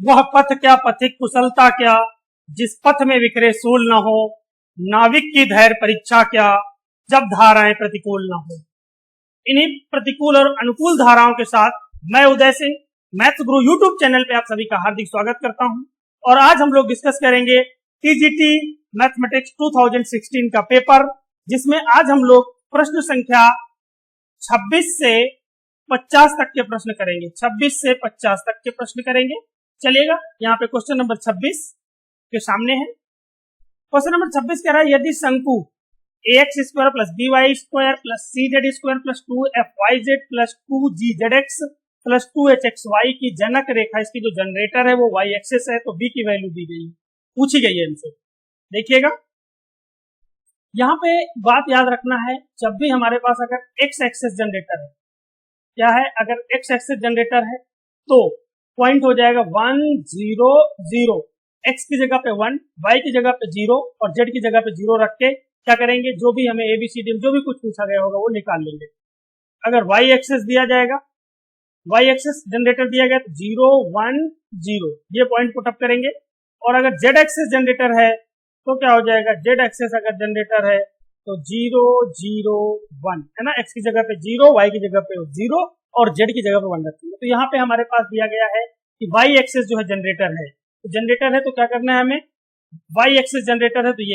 वह पथ क्या पथिक कुशलता क्या, जिस पथ में विकरे सूल न हो, नाविक की धैर्य परीक्षा क्या, जब धाराएं प्रतिकूल न हो। इन्हीं प्रतिकूल और अनुकूल धाराओं के साथ मैं उदय सिंह मैथ्स गुरु यूट्यूब चैनल पे आप सभी का हार्दिक स्वागत करता हूं। और आज हम लोग डिस्कस करेंगे टीजीटी मैथमेटिक्स 2016 का पेपर, जिसमें आज हम लोग प्रश्न संख्या 26 से 50 तक के प्रश्न करेंगे। 26 से 50 तक के प्रश्न करेंगे, चलिएगा। यहाँ पे क्वेश्चन नंबर 26 के सामने है। क्वेश्चन नंबर 26 कह रहा है, यदि शंकु ax square plus by square plus cz square plus 2fyz plus 2gzx plus 2hxy की जनक रेखा, इसकी जो जनरेटर है वो y एक्सिस है, तो b की वैल्यू दी गई, पूछी गई है इनसे। देखिएगा, यहाँ पे बात याद रखना है, जब भी हमारे पास अगर x एक्सिस जनरेटर है, क्या है, अगर x एक्सिस जनरेटर है तो पॉइंट हो जाएगा 1 0 0, x की जगह पे 1, y की जगह पे 0 और z की जगह पे 0 रख के क्या करेंगे, जो भी हमें ABCD में जो भी कुछ पूछा गया होगा वो निकाल लेंगे। अगर y एक्सिस दिया जाएगा, y एक्सिस जनरेटर दिया गया तो 0 1 0, ये पॉइंट पुट अप करेंगे। और अगर z एक्सिस जनरेटर है तो क्या हो जाएगा, z एक्सिस अगर जनरेटर है तो 0 0 1 है ना, x की जगह पे 0, y की जगह पे 0 और z की जगह पे 1 रखेंगे। तो यहाँ पे हमारे पास दिया गया है कि y एक्सिस जो है जनरेटर है, तो जनरेटर है तो क्या करना है हमें, y एक्सिस जनरेटर है तो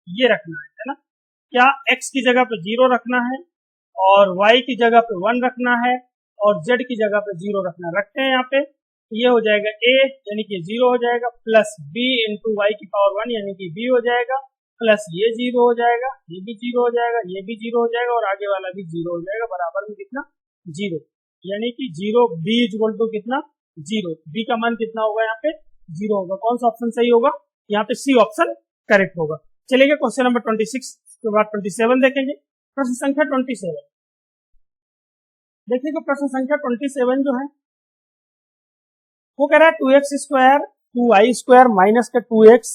ये रखना है ना, क्या x की जगह पे 0 रखना है और y की जगह पे 1 रखना है और z की जगह पे 0 रखना है। रखते हैं यहाँ पे, ये हो जाएगा a यानी कि 0 हो जाएगा, प्लस b इंटू वाई की पावर 1 यानी कि b हो जाएगा, प्लस ये 0 हो जाएगा, ये भी 0 हो जाएगा, ये भी 0 हो जाएगा और आगे वाला भी 0 हो जाएगा, बराबर में कितना 0, यानी कि 0 b इक्वल टू कितना 0, b का मान कितना होगा यहाँ पे 0 होगा। कौन सा ऑप्शन सही होगा, यहाँ पे सी ऑप्शन करेक्ट होगा। चलिए क्वेश्चन नंबर 26 के बाद 27 देखेंगे। प्रश्न संख्या 27 देखिएगा, प्रश्न संख्या 27 जो है वो कह रहा है 2x square 2y square minus का 2x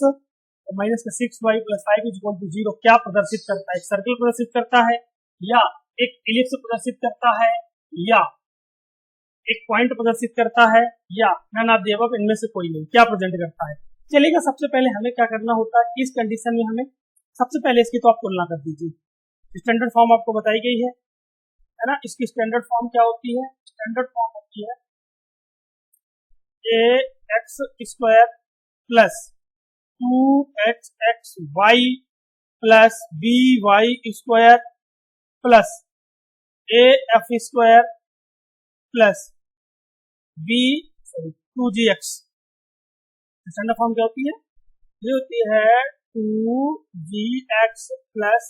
माइनस का 6y प्लस 5 इक्वल टू 0 क्या प्रदर्शित करता है, एक सर्कल प्रदर्शित करता है या एक इलिप्स प्रदर्शित करता है या एक पॉइंट प्रदर्शित करता है या नन ऑफ द अबव, इनमें से कोई नहीं, क्या प्रेजेंट करता है। चलिएगा, सबसे पहले हमें क्या करना होता है, इस कंडीशन में हमें सबसे पहले इसकी तो आप तुलना कर दीजिए। स्टैंडर्ड फॉर्म आपको बताई गई है ना, इसकी स्टैंडर्ड फॉर्म क्या होती है, स्टैंडर्ड फॉर्म होती है ax square plus 2xxy plus by square plus af square plus 2gx। Standard form क्या होती है, ये होती है 2gx plus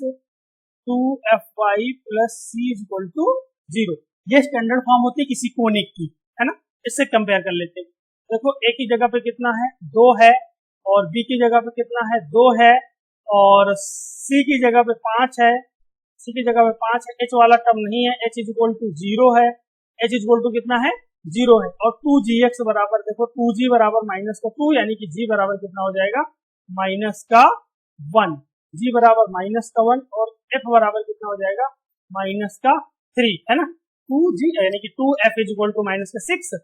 2fy plus c equal to 0। ये स्टैंडर्ड फॉर्म होती है किसी कोनिक की, है ना। इससे कंपेयर कर लेते हैं। देखो a की जगह पे कितना है 2 है और b की जगह पे कितना है 2 है और c की जगह पे 5 है, c की जगह पे 5 है, h वाला टर्म नहीं है, h इक्वल टू 0 है, h इक्वल टू कितना है 0 है और 2gx बराबर देखो 2g बराबर माइनस का 2 यानी कि g बराबर कितना हो जाएगा माइनस का 1, g बराबर माइनस का 1 और f बराबर कितना हो जाएगा माइनस का 3, है ना। 2g यानी कि 2f इक्वल टू माइनस का 6,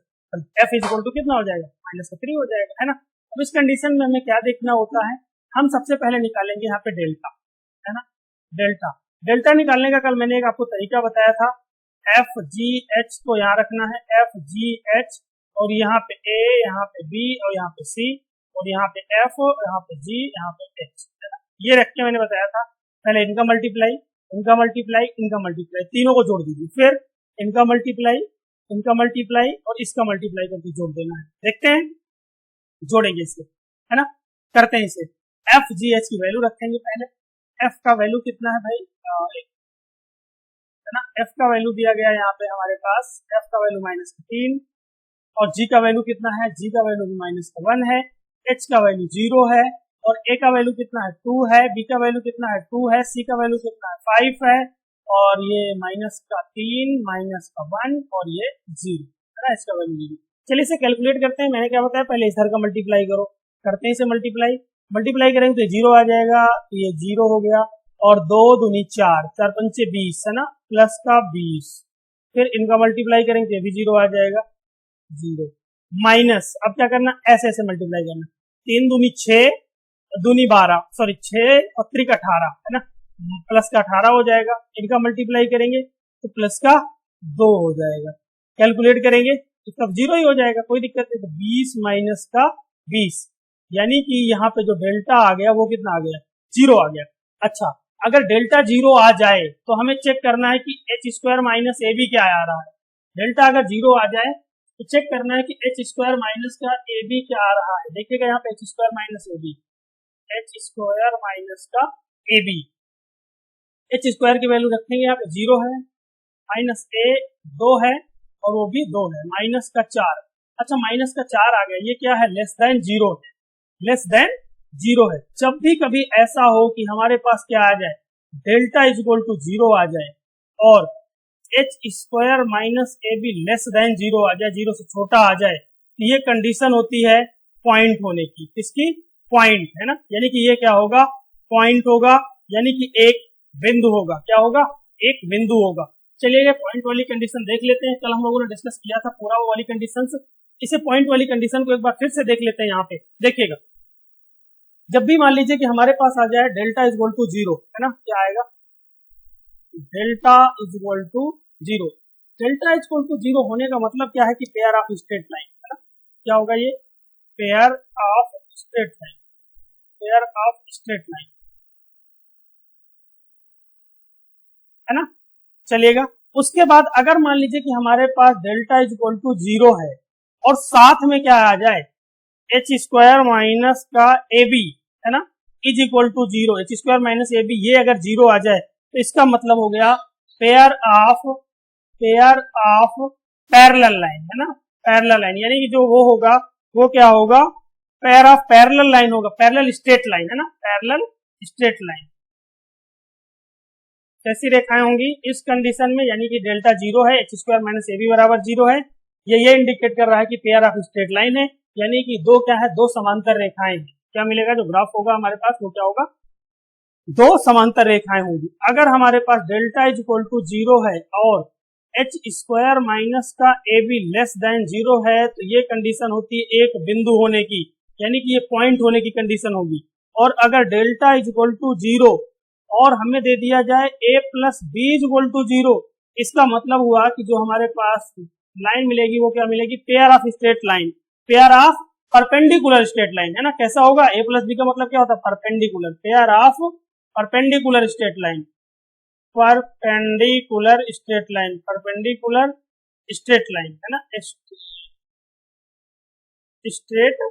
f इक्वल टू कितना हो जाएगा माइनस का 3 हो जाएगा, है ना। अब इस कंडीशन में हमें क्या देखना होता है, हम सबसे पहले निकालेंगे यहाँ पे डेल्टा, है ना। डेल्टा निकालने का कल मैंने एक आपको तरीका बताया था, एफ जी एच को यहाँ रखना है, एफ जी एच और यहाँ पे ए, यहाँ पे बी और यहाँ पे सी और यहाँ पे एफ और यहाँ पे जी, यहाँ पे एच, है ना। ये रख के मैंने बताया था, पहले इनका मल्टीप्लाई इनका मल्टीप्लाई इनका मल्टीप्लाई, तीनों को जोड़ दीजिए, फिर इनका मल्टीप्लाई और इसका मल्टीप्लाई करके जोड़ देना है। देखते हैं, जोड़ेंगे इसे, है ना, करते हैं इसे। एफ जी एच की वैल्यू रखेंगे पहले, एफ का वैल्यू कितना है भाई, है ना, एफ का वैल्यू दिया गया यहाँ पे हमारे पास, एफ का वैल्यू -3 और जी का वैल्यू कितना है, जी का वैल्यू भी -1 है, एच का वैल्यू 0 है और ए का वैल्यू कितना है 2 है, बी का वैल्यू कितना है 2 है, सी का वैल्यू कितना है 5 है और ये -3 -1 और ये 0, है ना, इसका वैल्यू 0। चलिए इसे कैलकुलेट करते हैं। मैंने क्या बताया, पहले इधर का मल्टीप्लाई करो, करते हैं इसे मल्टीप्लाई करेंगे तो 0 आ जाएगा, ये 0 हो गया और 2 दूनी 4, 4 पंचे 20, है ना, प्लस का 20, फिर इनका मल्टीप्लाई करेंगे तो ये भी 0 आ जाएगा, 0, माइनस, अब क्या करना, ऐसे ऐसे मल्टीप्लाई करना, 3 दूनी 6, दूनी 12, सॉरी 6 और 3 का 18 है ना, प्लस का 18 हो जाएगा, इनका मल्टीप्लाई करेंगे तो प्लस का 2 हो जाएगा, कैलकुलेट करेंगे तो तब 0 ही हो जाएगा, कोई दिक्कत नहीं। तो 20 माइनस का 20, यानी कि यहाँ पे जो डेल्टा आ गया वो कितना आ गया, 0 आ गया। अच्छा, अगर डेल्टा 0 आ जाए तो हमें चेक करना है कि H square minus A B क्या आ रहा है। डेल्टा अगर 0 आ जाए तो चेक करना है कि एच स्क्वायर माइनस का ए बी क्या आ रहा है। देखिएगा यहाँ पे H square minus A B, H square minus का ए बी, एच स्क्वायर की वैल्यू रखेंगे यहाँ पे 0 है, माइनस ए 2 है और वो भी 2 है, माइनस का 4। अच्छा, माइनस का 4 आ गया, ये क्या है, लेस देन 0 है, लेस देन 0 है। जब भी कभी ऐसा हो कि हमारे पास क्या आ जाए, डेल्टा इज इक्वल टू 0 आ जाए और H square minus A be less than 0 आ जाए, 0 से छोटा आ जाए, तो ये कंडीशन होती है पॉइंट होने की। किसकी, पॉइंट, है ना, यानी कि ये क्या होगा, पॉइंट होगा, यानी कि एक बिंदु होगा। क्या होगा, एक बिंदु होगा। चलिए पॉइंट वाली कंडीशन देख लेते हैं, कल हम लोगों ने डिस्कस किया था पूरा वो वाली कंडीशन। इसे पॉइंट वाली कंडीशन को एक बार फिर से देख लेते हैं। यहाँ पे देखिएगा, जब भी मान लीजिए कि हमारे पास आ जाए डेल्टा इज इक्वल टू 0, है ना, क्या आएगा, delta is equal to 0। Delta is equal to 0 होने का मतलब क्या है कि पेयर ऑफ स्ट्रेट लाइन, है ना, क्या होगा ये, pair of straight line, pair of straight line, है ना। चलिएगा, उसके बाद अगर मान लीजिए कि हमारे पास डेल्टा इज इक्वल टू 0 है और साथ में क्या आ जाए, एच स्क्वायर माइनस का ए बी, है ना, is equal to 0, H square minus A B ये अगर 0 आ जाए तो इसका मतलब हो गया पेयर ऑफ पैरेलल लाइन, है ना, पैरेलल लाइन, यानी कि जो वो होगा वो क्या होगा, पेयर ऑफ पैरेलल लाइन होगा, पैरेलल स्ट्रेट लाइन, है ना, पैरेलल स्ट्रेट लाइन। कैसी रेखाएं होंगी इस कंडीशन में, यानी कि डेल्टा 0 है, H square minus A B बराबर 0 है, ये इंडिकेट कर रहा है कि पेयर ऑफ स्ट्रेट लाइन है, यानी कि दो क्या है, दो समांतर रेखाएं। क्या मिलेगा, जो ग्राफ होगा हमारे पास वो क्या होगा, दो समांतर रेखाएं होंगी। अगर हमारे पास डेल्टा इज इक्वल टू 0 है और एच स्क्वायर माइनस का ए बी लेस देन 0 है, तो ये कंडीशन होती है एक बिंदु होने की, यानी कि ये पॉइंट होने की कंडीशन होगी। और अगर डेल्टा इज इक्वल टू 0 और हमें दे दिया जाए a plus B is equal to 0, इसका मतलब हुआ कि जो हमारे पास लाइन मिलेगी वो क्या मिलेगी, pair of straight line, pair of perpendicular straight line, है ना। कैसा होगा, a प्लस बी का मतलब क्या होता है, perpendicular, pair of perpendicular straight line, perpendicular straight line, perpendicular straight line, है ना, स्ट्रेट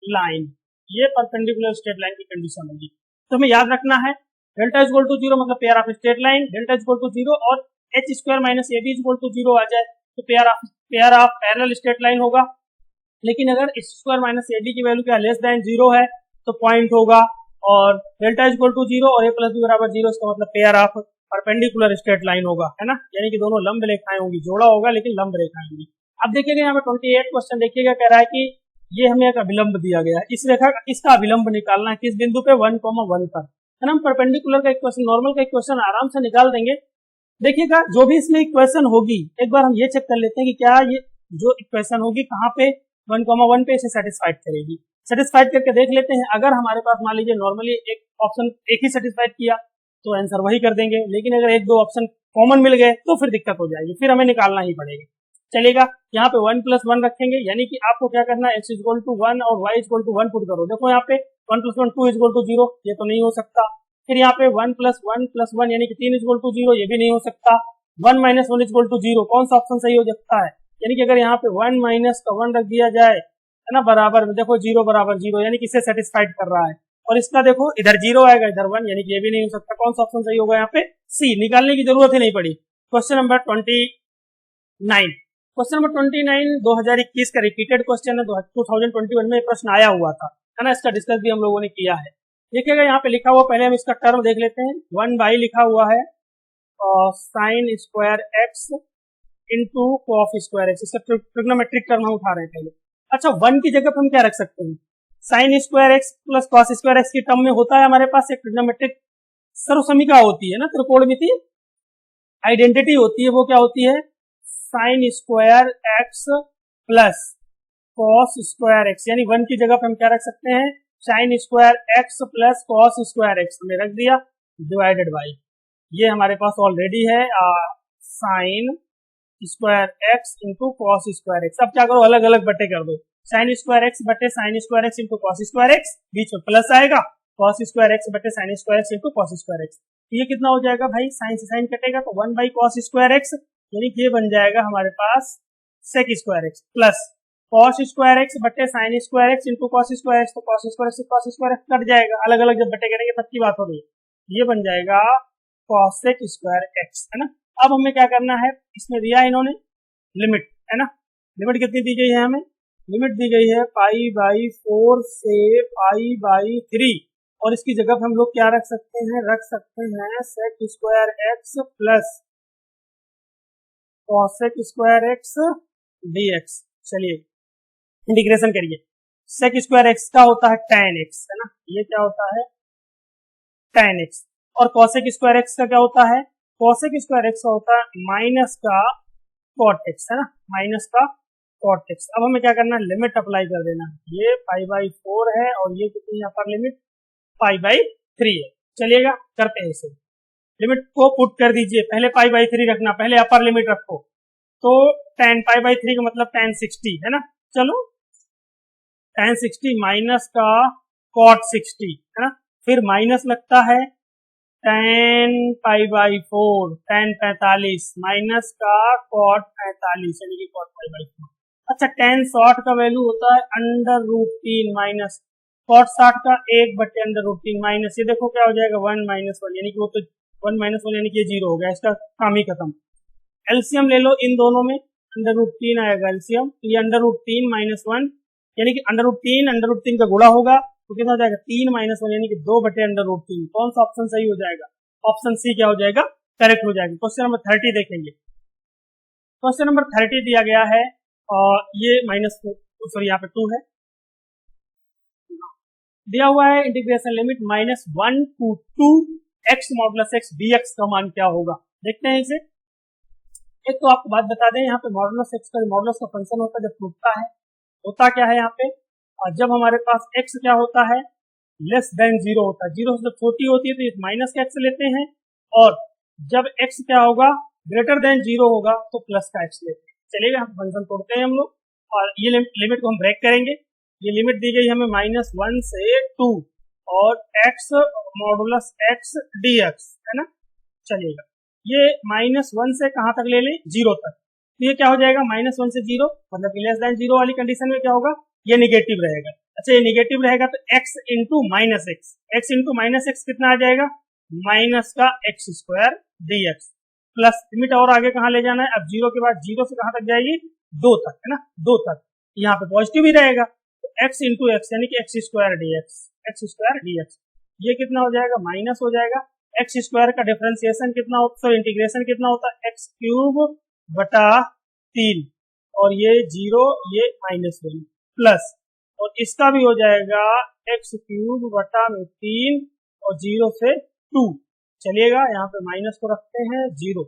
लाइन, ये परपेंडिकुलर स्ट्रेट लाइन की कंडीशन होगी। तो हमें याद रखना है डेल्टा इज इक्वल टू 0 मतलब pair of straight line, delta is equal to 0 और H square minus A B is equal to 0 आ जाए तो pair of parallel straight line होगा। लेकिन अगर H square minus A B की वैल्यू क्या लेस देन 0 है तो पॉइंट होगा, और डेल्टा इज इक्वल टू 0 और ए प्लस बी बराबर 0, इसका मतलब pair of perpendicular straight line होगा, है ना, यानी कि दोनों लंब रेखाएं होंगी, जोड़ा होगा लेकिन लंब रेखाएं होंगी। अब देखिएगा यहाँ पे 28 क्वेश्चन देखिएगा, कह रहा है कि ये हमें एक अभिलंब दिया गया है, इस रेखा का इसका अभिलंब निकालना है किस बिंदु पे, 1,1 पर, है ना। हम परपेंडिकुलर का इक्वेशन, नॉर्मल का इक्वेशन आराम से निकाल देंगे। देखिएगा जो भी इसमें इक्वेशन होगी एक बार हम ये चेक कर लेते हैं कि क्या ये जो इक्वेशन होगी कहाँ पे 1,1 पे इसे सेटिस्फाइड करेगी। सेटिस्फाइड करके देख लेते हैं। अगर हमारे पास मान लीजिए नॉर्मली एक ऑप्शन एक ही सेटिस्फाइड किया तो आंसर वही कर देंगे, लेकिन अगर एक दो ऑप्शन कॉमन मिल गए तो फिर दिक्कत हो जाएगी, फिर हमें निकालना ही पड़ेगा। चलेगा, यहाँ पे 1 + 1 रखेंगे, यानी कि आपको क्या करना है, x = 1 और y = 1 पुट करो। देखो यहाँ पे 1 + 1 2 = 0, ये तो नहीं हो सकता। फिर यहाँ पे 1 + 1 + 1 यानी कि 3 = 0, ये भी नहीं हो सकता। 1 - 1 = 0, कौन सा ऑप्शन सही हो सकता है, यानी कि अगर यहाँ पे 1 - का 1 रख दिया जाए, है ना, बराबर में देखो 0 = 0, यानी कि इसे सेटिस्फाइड कर रहा है। और इसका देखो इधर 0 आएगा इधर 1, यानी कि ये भी नहीं हो सकता। कौन सा ऑप्शन सही होगा, यहाँ पे सी, निकालने की जरूरत ही नहीं पड़ी। क्वेश्चन नंबर 29, क्वेश्चन नंबर 29 2021 का रिपीटेड क्वेश्चन है, 2021 में प्रश्न आया हुआ था, है ना, इसका डिस्कस भी हम लोगों ने किया है। देखिएगा यहाँ पे लिखा हुआ, पहले हम इसका टर्म देख लेते हैं। 1/, लिखा हुआ है sin square x into cos square x, इसका ट्रिग्नोमेट्रिक टर्म हम उठा रहे हैं पहले। अच्छा, 1 की जगह पर हम क्या रख सकते हैं, sin square x plus cos square x की टर्म में होता है हमारे पास एक ट्रिग्नोमेट्रिक सर्वसमीका होती है ना, त्रिकोणमिति आइडेंटिटी होती है, वो क्या होती है, sin square x plus cos square x, यानी 1 की जगह पे हम क्या रख सकते हैं, sine square x plus cos square x हमने रख दिया, डिवाइडेड बाई ये हमारे पास ऑलरेडी है sine square x into cos square x. अब क्या करो, अलग अलग बटे कर दो, साइन स्क्वायर एक्स बटे sine square x into cos square x, बीच में प्लस आएगा, कॉस स्क्वायर एक्स बटे sine square x into cos square x. ये कितना हो जाएगा भाई, साइन से साइन कटेगा तो 1 बाई कॉस स्क्वायर एक्स, यानी कि ये बन जाएगा हमारे पास sec square x plus cos square x बटे sine square x into cos square x, तो cos square x cos square x कट जाएगा, अलग अलग जब बटे करेंगे तब की बात हो रही है, ये बन जाएगा कॉसेक स्क्वायर एक्स, है ना। अब हमें क्या करना है, इसमें दिया है इन्होंने लिमिट, है ना, लिमिट कितनी दी गई है हमें, लिमिट दी गई है पाई बाई 4 से पाई बाई 3, और इसकी जगह पे हम लोग क्या रख सकते हैं, रख सकते हैं sec square x plus cosec square X dx। चलिए इंटीग्रेशन करिए, सेक स्क्वायर एक्स का होता है tan x, है ना, ये क्या होता है tan x, और कॉसेक स्क्वायर एक्स का क्या होता है, कॉसेक स्क्वायर एक्स का होता है माइनस का कॉट एक्स, है ना, माइनस का कॉट एक्स। अब हमें क्या करना है, लिमिट अप्लाई कर देना, ये पाई बाई 4 है और ये कितनी है अपर लिमिट पाई बाई 3 है। चलिएगा करते हैं इसे, लिमिट को पुट कर दीजिए, पहले पाई बाई 3 रखना, पहले अपर लिमिट रखो, तो tan पाई बाई 3 का मतलब tan 60, है ना, चलो tan 60 माइनस का cot 60, है ना, फिर माइनस लगता है tan pi by 4 tan 45 minus का cot 45, यानी कि cot पाई बाई 4। अच्छा, tan 60 का वैल्यू होता है अंडर रूट 3 माइनस cot 60 का 1 बटे अंडर रूट 3 माइनस, ये देखो क्या हो जाएगा 1 माइनस 1, यानी कि वो तो 1 माइनस 1 यानी कि ये 0 हो गया, इसका काम ही खत्म। एलसीएम ले लो इन दोनों में, अंडर रूट 3 आएगा एलसीएम, तो ये अंडर रूट 3 माइनस 1, यानी कि अंडर रूट 3 का गुणा होगा तो कितना हो जाएगा 3 माइनस 1, यानी कि 2 बटे अंडर रूट 3। कौन सा ऑप्शन सही हो जाएगा, ऑप्शन सी क्या हो जाएगा, करेक्ट हो जाएगा। क्वेश्चन नंबर 30 देखेंगे, क्वेश्चन नंबर 30 दिया गया है और ये माइनस सॉरी यहाँ पे 2 है, दिया हुआ है integration limit -1 to 2 x modulus x dx का मान क्या होगा, देखते हैं इसे। एक तो आपको बात बता दें, यहाँ पे मॉडुलस x का मॉडुलस का फंक्शन होता है जब टूटता है, होता क्या है यहाँ पे, और जब हमारे पास x क्या होता है लेस देन 0 होता है, 0 से जब छोटी होती है तो इस माइनस का x लेते हैं, और जब x क्या होगा ग्रेटर देन 0 होगा तो प्लस का x लेते हैं। चलिएगा फंक्शन तोड़ते हैं हम लोग, और ये लिमिट को हम ब्रेक करेंगे। ये लिमिट दी गई हमें -1 से 2 और x मॉडुलस x dx, है ना। चलिएगा ये -1 से कहां तक ले लें, 0 तक, तो ये क्या हो जाएगा -1 से 0, मतलब लेस देन 0 वाली कंडीशन में क्या होगा, ये निगेटिव रहेगा। अच्छा, ये निगेटिव रहेगा तो x into minus x, x into minus x कितना आ जाएगा, माइनस का x square dx, plus limit और आगे कहां ले जाना है, अब 0 के बाद 0 से कहां तक जाएगी, 2 तक, है ना, 2 तक, यहाँ पे पॉजिटिव ही रहेगा, तो x इंटू एक्स यानी कि x स्क्वायर dx, ये कितना हो जाएगा, माइनस हो जाएगा। एक्स स्क्वायर का डिफरेंशिएशन कितना होता है, इंटीग्रेशन कितना होता है, एक्स क्यूब बटा 3, और ये 0 ये -1 प्लस, और इसका भी हो जाएगा एक्स क्यूब बटा 3 और 0 से 2। चलिएगा यहाँ पे माइनस को रखते हैं 0,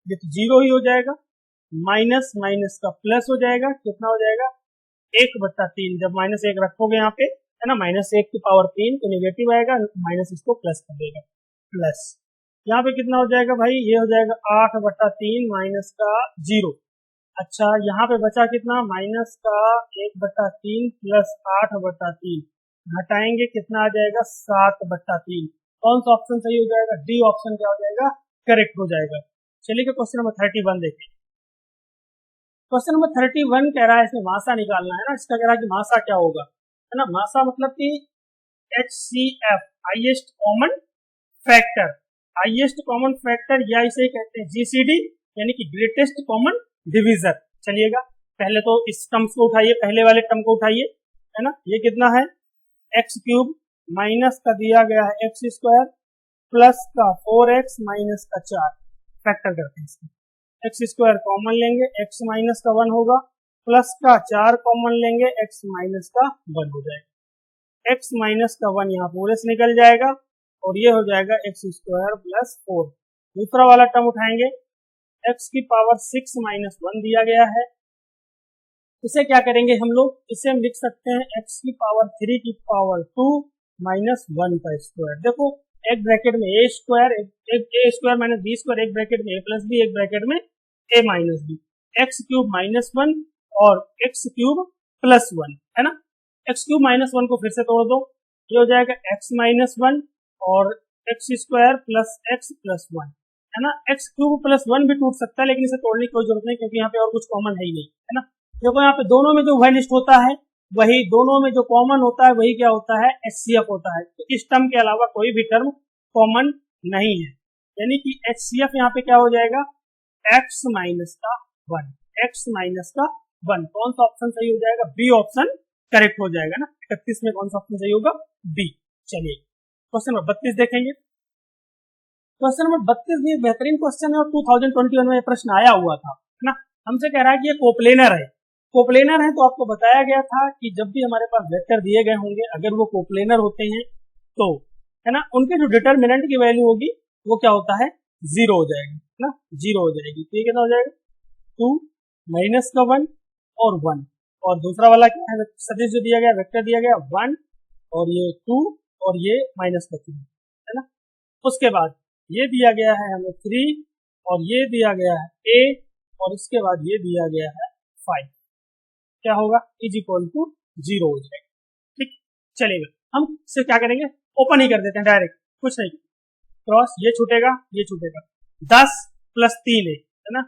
ये तो 0 ही हो जाएगा, माइनस माइनस का प्लस हो जाएगा, कितना हो जाएगा 1/3, जब -1 रखोगे यहाँ पे, है ना, -1 की पावर 3 तो नेगेटिव आएगा, माइनस इसको प्लस कर देगा, प्लस यहाँ पे कितना हो जाएगा भाई, ये हो जाएगा 8/3 माइनस का 0। अच्छा, यहाँ पे बचा कितना, माइनस का 1/3 प्लस 8/3, घटाएंगे कितना आ जाएगा 7/3। कौन सा ऑप्शन सही हो जाएगा, डी ऑप्शन क्या हो जाएगा, करेक्ट हो जाएगा। चलिए क्वेश्चन नंबर 31 देखिए, क्वेश्चन नंबर 31 कह रहा है इसमें मासा निकालना है ना, इसका कह रहा है कि मासा क्या होगा, है ना, मासा मतलब कि HCF highest common factor, highest common factor या इसे कहते हैं GCD यानी कि ग्रेटेस्ट कॉमन डिवीजर। चलिएगा पहले तो इस टर्म्स को उठाइए, पहले वाले टर्म को उठाइए, है ना, ये कितना है एक्स क्यूब माइनस का दिया गया है एक्स स्क्वायर प्लस का 4x माइनस का 4, फैक्टर करते हैं इसमें, एक्स स्क्वायर कॉमन लेंगे x माइनस का 1 होगा, प्लस का 4 कॉमन लेंगे x माइनस का 1 हो जाएगा, x माइनस का 1 यहाँ पूरे से निकल जाएगा और ये हो जाएगा एक्स स्क्वायर प्लस 4। दूसरा वाला टर्म उठाएंगे, x की पावर 6 माइनस 1 दिया गया है, इसे क्या करेंगे हम लोग, इसे हम लिख सकते हैं x की पावर 3 की पावर 2 माइनस 1 का स्क्वायर। देखो एक ब्रैकेट में a स्क्वायर, एक a square minus b square, एक ब्रैकेट में a प्लस b, एक ब्रैकेट में a minus b, x cube minus 1 और एक्स क्यूब प्लस 1, है ना। एक्स क्यूब माइनस 1 को फिर से तोड़ दो, ये हो जाएगा x माइनस 1 और x square plus x plus 1, है ना। एक्स क्यूब प्लस 1 भी टूट सकता है, लेकिन इसे तोड़ने की कोई जरूरत नहीं क्योंकि यहाँ पे और कुछ कॉमन है ही नहीं, है ना। देखो यहाँ पे दोनों में जो वैलिस्ट होता है वही, दोनों में जो कॉमन होता है वही क्या होता है, HCF होता है। तो इस टर्म के अलावा कोई भी टर्म कॉमन नहीं है, यानी कि HCF यहाँ पे क्या हो जाएगा, x माइनस का 1, x माइनस का 1। कौन सा ऑप्शन सही हो जाएगा, बी ऑप्शन करेक्ट हो जाएगा ना। 31 में कौन सा ऑप्शन सही होगा, बी। चलिए क्वेश्चन नंबर 32 देखेंगे। क्वेश्चन नंबर 32 भी बेहतरीन क्वेश्चन है और 2021 में प्रश्न आया हुआ था, है ना। हमसे कह रहा है कि ये कोप्लेनर है। कोप्लेनर है तो आपको बताया गया था कि जब भी हमारे पास वेक्टर दिए गए होंगे, अगर वो कोप्लेनर होते हैं तो, है ना, उनके जो डिटर्मिनेंट की वैल्यू होगी वो क्या होता है, 0 हो जाएगी, है ना, 0 हो जाएगी। तो ये कितना हो जाएगा, 2 माइनस का 1 और 1, और दूसरा वाला क्या है, सदिश जो दिया गया, वेक्टर दिया गया 1 और ये 2 और ये माइनस का 3, है ना। उसके बाद ये दिया गया है हमें 3 और ये दिया गया है a और इसके बाद ये दिया गया है 5, क्या होगा, इज इक्वल टू 0 हो जाएगा। ठीक, चलेगा। हम इसे क्या करेंगे, ओपन ही कर देते हैं डायरेक्ट, कुछ नहीं, क्रॉस ये छूटेगा, ये छूटेगा, 10 प्लस 3 है ना,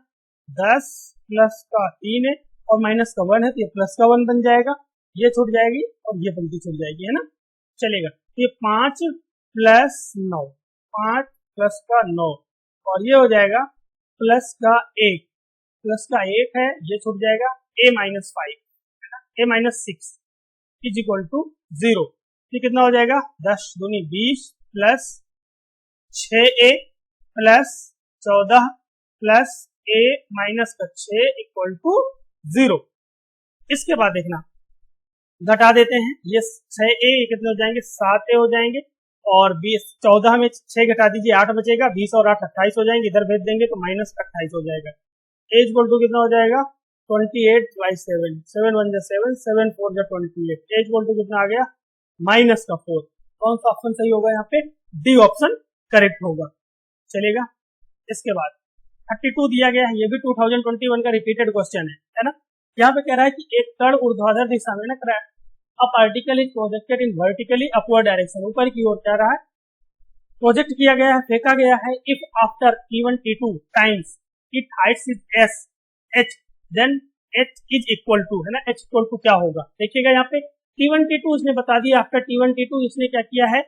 10 प्लस का 3 है और माइनस का 1 है, तो ये प्लस का 1 बन जाएगा, ये छूट जाएगी और ये पंक्ति छूट जाएगी, है ना। चलेगा, तो ये 5 प्लस 9, 5 प्लस का 9 और ये हो जाएगा प्लस का 1, प्लस का 1 है, ये छूट जाएगा, a minus 5, a minus 6 is equal to 0। ये कितना हो जाएगा, 10 दूनी 20 plus 6a plus 14 plus a minus का 6 इक्वल टू 0। इसके बाद देखना, घटा देते हैं, ये 6a कितने हो जाएंगे, 7a हो जाएंगे और 20, 14 में 6 घटा दीजिए, 8 बचेगा, 20 और 8 28 हो जाएंगे, इधर भेज देंगे तो माइनस 28 हो जाएगा। a इक्वल टू कितना हो जाएगा, 28 बाई 7, 7 1 7, 7 4 28, a इक्वल टू कितना आ गया, माइनस का 4। कौन सा ऑप्शन सही होगा यहाँ पे, डी ऑप्शन करेक्ट होगा। चलेगा, इसके बाद 32 दिया गया है, ये भी 2021 का रिपीटेड क्वेश्चन है ना। यहाँ पे कह रहा है कि एक कण ऊर्ध्वाधर दिशा में ना a particle is projected in vertically upward direction, ऊपर की ओर क्या रहा है, प्रोजेक्ट किया गया है, फेंका गया है। If after T1 T2 times it heights is s h then h is equal to, है ना, h इक्वल टू क्या होगा, देखिएगा यहाँ पे T1 T2 इसने बता दिया, आफ्टर T1 T2 इसने क्या किया है,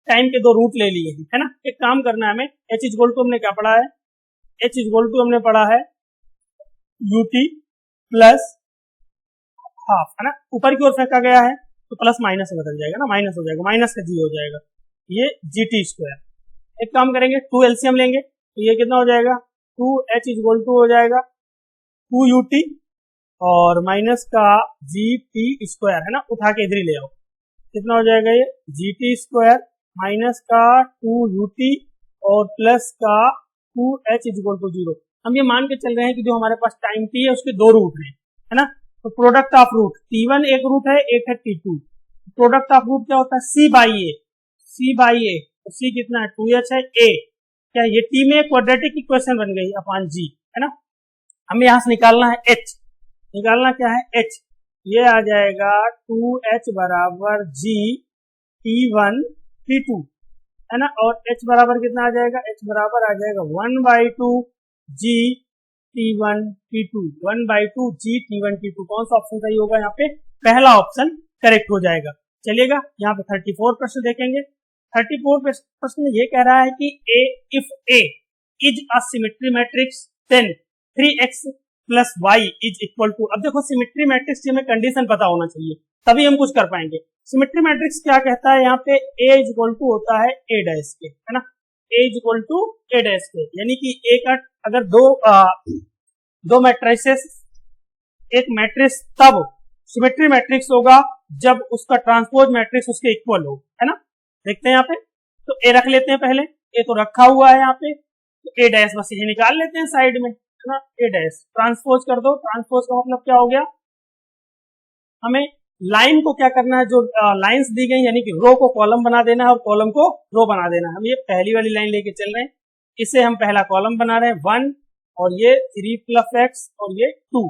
टाइम के 2 रूट ले लिए, है ना। एक काम करना है हमें, h इक्वल टू हमने क्या पढ़ा है, h इक्वल टू हमने पढ़ा है ut प्लस हाफ, है ना, ऊपर की ओर फेंका गया है तो प्लस माइनस में बदल जाएगा ना, माइनस हो जाएगा, माइनस का जी हो जाएगा, ये gt स्क्वायर। एक काम करेंगे, 2 एलसीएम लेंगे तो ये कितना हो जाएगा, 2h इक्वल टू हो जाएगा 2ut और माइनस का gt स्क्वायर, है ना, उठा के इधर ही ले आओ, कितना हो जाएगा ये gt स्क्वायर माइनस का 2ut और प्लस का 2h इक्वल टू 0। हम ये मान के चल रहे हैं कि जो हमारे पास टाइम t है उसके 2 रूट है ना, तो प्रोडक्ट ऑफ रूट T1 एक रूट है, एक है T2, प्रोडक्ट ऑफ रूट क्या होता है, C by A, C by A, तो C कितना है 2h है, a क्या ये T में क्वाड्रेटिक इक्वेशन बन गई अपॉन G, है ना। हमें यहां से निकालना है h, निकालना क्या है h, ये आ जाएगा 2h बराबर G T1 T2, है ना, और h बराबर कितना आ जाएगा, h बराबर आ जाएगा 1/2 G T1 T2, 1/2 G T1 T2। कौन सा ऑप्शन सही होगा यहाँ पे, पहला ऑप्शन करेक्ट हो जाएगा। चलिएगा, यहाँ पे 34 प्रश्न देखेंगे। 34 प्रश्न ये कह रहा है कि if A is a symmetry matrix then 3x plus y is equal to. अब देखो सिमेट्री मैट्रिक्स की हमें कंडीशन पता होना चाहिए तभी हम कुछ कर पाएंगे। सिमेट्री मैट्रिक्स क्या कहता है, यहाँ पे A इज इक्वल टू होता है a डैश के, है ना, a is equal to a dash के, यानी कि a का अगर दो मैट्रिसेस, एक मैट्रिक्स तब सिमेट्री मैट्रिक्स होगा जब उसका ट्रांसपोज मैट्रिक्स उसके इक्वल हो, है ना। देखते हैं यहाँ पे, तो a रख लेते हैं पहले, a तो रखा हुआ है यहाँ पे, तो a डैश बस ये निकाल लेते हैं साइड में, है ना, a डैश ट्रांसपोज कर दो। ट्रांसपोज का मतलब क्या हो गया, हमें लाइन को क्या करना है, जो लाइंस दी गई यानी कि रो को कॉलम बना देना है और कॉलम को रो बना देना है। हम ये पहली वाली लाइन लेके चल रहे हैं, इसे हम पहला कॉलम बना रहे हैं 1 और ये 3 प्लस x और ये 2।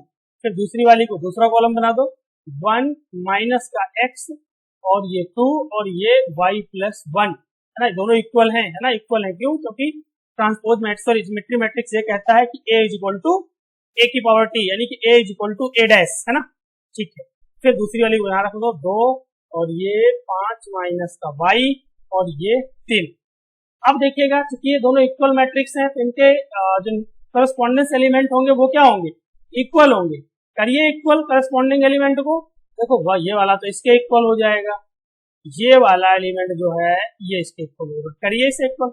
फिर दूसरी वाली को दूसरा कॉलम बना दो 1 माइनस का x और ये 2 और ये y प्लस 1, है ना, दोनों इक्वल हैं, है ना, इक्वल है। क्यों? क्योंकि ट्रांसपोज मैट्रिक्स और ज्योमेट्री मैट्रिक्स ये कहता है कि a is equal to a की पावर t यानी कि a is equal to a dash, है ना, ठीक है। फिर दूसरी वाली बना रख दो 2 और ये 5 माइनस का y और ये 3। अब देखिएगा क्योंकि ये दोनों इक्वल मैट्रिक्स हैं तो इनके जो करस्पॉन्डेंस एलिमेंट होंगे वो क्या होंगे, इक्वल होंगे। करिए इक्वल करस्पॉन्डिंग एलिमेंट को, देखो वह ये वाला तो इसके इक्वल हो जाएगा, ये वाला एलिमेंट जो है ये इसके इक्वल होगा। करिए इसे equal,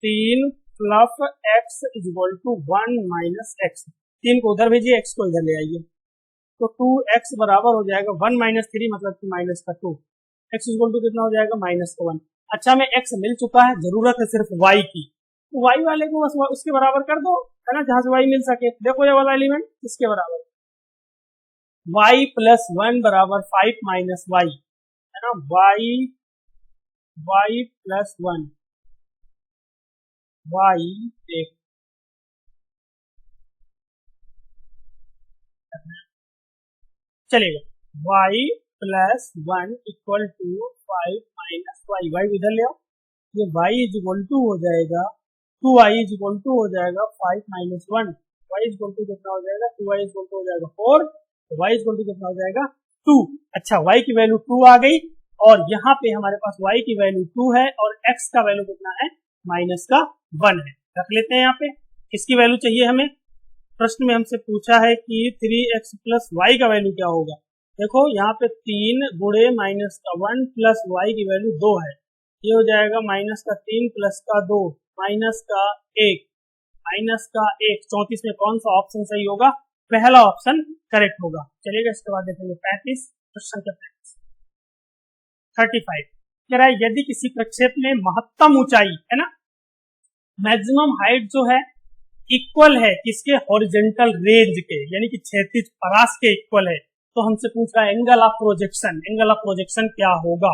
3 plus x is equal to 1 minus x, 3 को उधर भेजिए x को इधर ले आइए, तो 2x बराबर हो जाएगा 1 माइनस 3 मतलब कि माइनस का 2, x इक्वल टू कितना हो जाएगा माइनस का 1। अच्छा हमें x मिल चुका है, जरूरत है सिर्फ y की, तो y वाले को बस उसके बराबर कर दो, है ना, जहां से y मिल सके। देखो ये वाला एलिमेंट किसके बराबर, y प्लस 1 बराबर 5 माइनस y, है ना, y प्लस 1 y एक चलेगा y plus 1 equal to 5 minus Y, Y इधर ले आओ, ये y इज इक्वल टू हो जाएगा 2y इज इक्वल टू हो जाएगा 5 minus 1, y is equal to कितना हो जाएगा 2y इज इक्वल टू हो जाएगा 4, तो y इज इक्वल टू कितना हो जाएगा 2। अच्छा y की वैल्यू 2 आ गई और यहाँ पे हमारे पास y की वैल्यू 2 है और x का वैल्यू कितना है माइनस का 1 है। रख लेते हैं यहाँ पे, इसकी वैल्यू चाहिए हमें। प्रश्न में हमसे पूछा है कि 3x प्लस वाई का वैल्यू क्या होगा। देखो यहाँ पे 3 गुणे माइनस का 1 प्लस वाई की वैल्यू 2 है, ये हो जाएगा माइनस का 3 प्लस का 2 माइनस का 1 माइनस का 1। 34 में कौन सा ऑप्शन सही होगा, पहला ऑप्शन करेक्ट होगा। चलिएगा इसके बाद देखेंगे 35, क्वेश्चन का 35 कह रहा है यदि किसी प्रक्षेप में महत्तम ऊंचाई है ना, मैक्सिमम हाइट जो है इक्वल है किसके, हॉरिजॉन्टल रेंज के, यानी कि क्षैतिज परास के इक्वल है, तो हमसे पूछ रहा है angle of projection, angle of projection क्या होगा।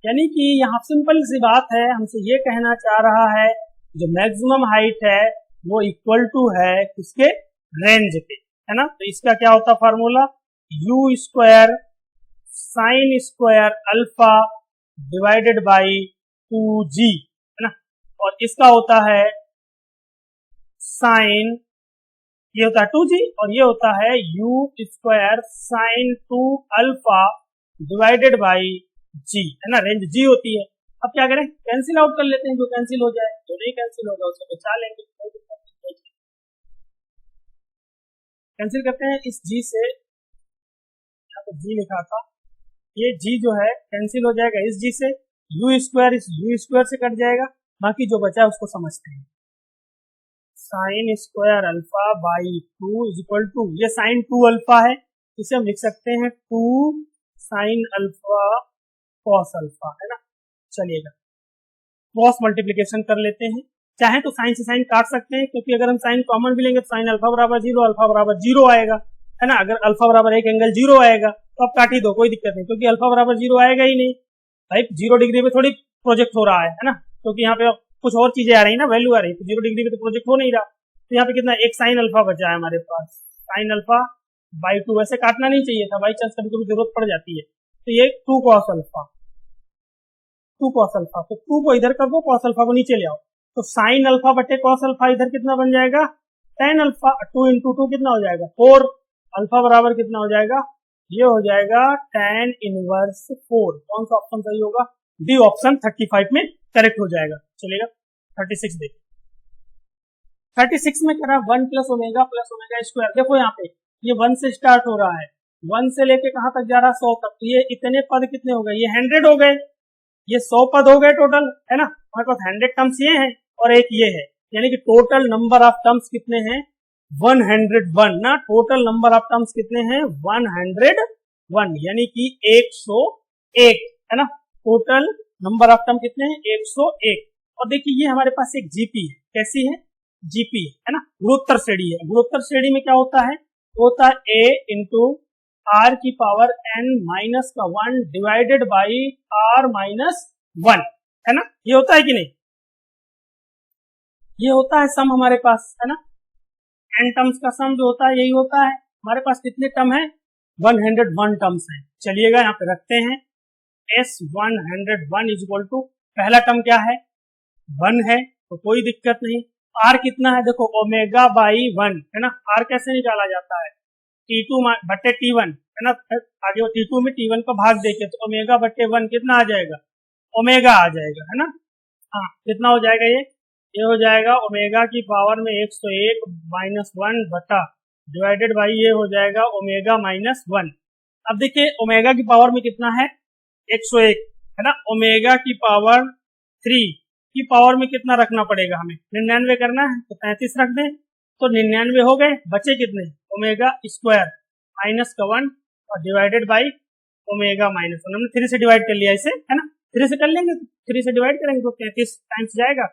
यानी कि यहाँ सिंपल सी बात है, हमसे ये कहना चाह रहा है जो मैक्सिमम हाइट है वो इक्वल टू है किसके, रेंज के, है ना। तो इसका क्या होता formula, u square sine square alpha divided by 2g, है ना, और इसका होता है साइन, ये होता है 2g और ये होता है u square sine 2 alpha divided by g, है ना, रेंज g होती है। अब क्या करें, कैंसिल आउट कर लेते हैं, जो कैंसिल हो जाए, जो नहीं कैंसिल होगा उसको बचा लेंगे। कैंसिल करते हैं इस g से, यहाँ पर g लिखा था, ये g जो है कैंसिल हो जाएगा इस g से, u स्क्वायर इस u स्क्वायर से कट जाएगा, बाकी जो बचा है उसको समझते हैं। Sine square alpha by 2 is equal to, ये साइन 2 अल्फा है, इसे हम लिख सकते हैं 2 साइन अल्फा कॉस अल्फा, है ना। चलिएगा क्रॉस मल्टीप्लिकेशन कर लेते हैं, चाहे तो साइन से साइन काट सकते हैं, क्योंकि अगर हम साइन कॉमन भी लेंगे तो साइन अल्फा बराबर 0 अल्फा बराबर 0 आएगा, है ना। अगर अल्फा बराबर 1 एंगल 0 आएगा तो आप काट ही दो, कोई दिक्कत नहीं, क्योंकि अल्फा बराबर 0 आएगा ही नहीं भाई, 0 डिग्री पे थोड़ी प्रोजेक्ट हो रहा है ना, क्योंकि यहाँ पे कुछ और चीजें आ रही है ना, वैल्यू आ रही है, तो 0 डिग्री पे तो प्रोजेक्ट हो नहीं रहा। तो यहाँ पे कितना, एक साइन अल्फा बचा है हमारे पास, साइन अल्फा बाई 2, वैसे काटना नहीं चाहिए था, बाई चांस कभी कभी जरूरत पड़ जाती है। तो ये 2 कॉस अल्फा, 2 कॉस अल्फा, तो 2 को इधर कर दो, कॉस अल्फा को नीचे ले आओ, तो साइन अल्फा बटे कॉस अल्फा इधर कितना बन जाएगा, tan अल्फा, 2 इंटू 2 कितना हो जाएगा 4, अल्फा बराबर कितना हो जाएगा, ये हो जाएगा tan इनवर्स 4। कौन सा ऑप्शन सही होगा, डी ऑप्शन 35 में करेक्ट हो जाएगा। चलेगा 36 देखिए, 36 में कह रहा है 1 प्लस ओमेगा स्क्वायर। देखो यहाँ पे ये 1 से स्टार्ट हो रहा है, 1 से लेके कहां तक जा रहा है 100 तक, तो ये इतने पद कितने हो गए, ये 100 हो गए, ये 100 पद हो गए टोटल, है ना। हमारे पास 100 टर्म्स ये हैं और एक ये है, यानी कि टोटल नंबर ऑफ टर्म्स कितने हैं 101 ना, टोटल नंबर ऑफ टर्म्स कितने हैं 101, यानी कि 101, है ना। टोटल नंबर ऑफ टर्म कितने हैं 101। और देखिए ये हमारे पास एक जीपी है, कैसी है, जीपी है ना, गुणोत्तर श्रेणी है। गुणोत्तर श्रेणी में क्या होता है, होता है a इंटू r की पावर n माइनस का 1 डिवाइडेड बाई r माइनस 1, है ना। ये होता है कि नहीं, ये होता है सम हमारे पास, है ना। n टर्म्स का सम जो होता है यही होता है। हमारे पास कितने टर्म है, 101 टर्म्स है। चलिएगा यहाँ पे रखते हैं S101 इज इक्वल टू, पहला टर्म क्या है, 1 है, तो कोई दिक्कत नहीं। r कितना है, देखो ओमेगा बाई 1, है ना। r कैसे निकाला जाता है, T2 बटे T1, है ना। आगे T2 में T1 को भाग देके तो ओमेगा बटे 1 कितना आ जाएगा, ओमेगा आ जाएगा, है ना। हाँ, कितना हो जाएगा ये हो जाएगा ओमेगा की पावर में 101 माइनस 1 बटा डिवाइडेड बाई ये हो जाएगा ओमेगा माइनस 1। अब देखिए ओमेगा की पावर में कितना है, 101, है ना। ओमेगा की पावर 3 की पावर में कितना रखना पड़ेगा हमें, 99 करना है, तो 35 रख दें, तो 99 हो गए, बचे कितने, ओमेगा स्क्वायर माइनस का 1 और डिवाइडेड बाई ओमेगा माइनस 1। हमने 3 से डिवाइड कर लिया इसे, है ना। 3 से कर लेंगे, 3 से डिवाइड करेंगे तो 33 टाइम्स जाएगा,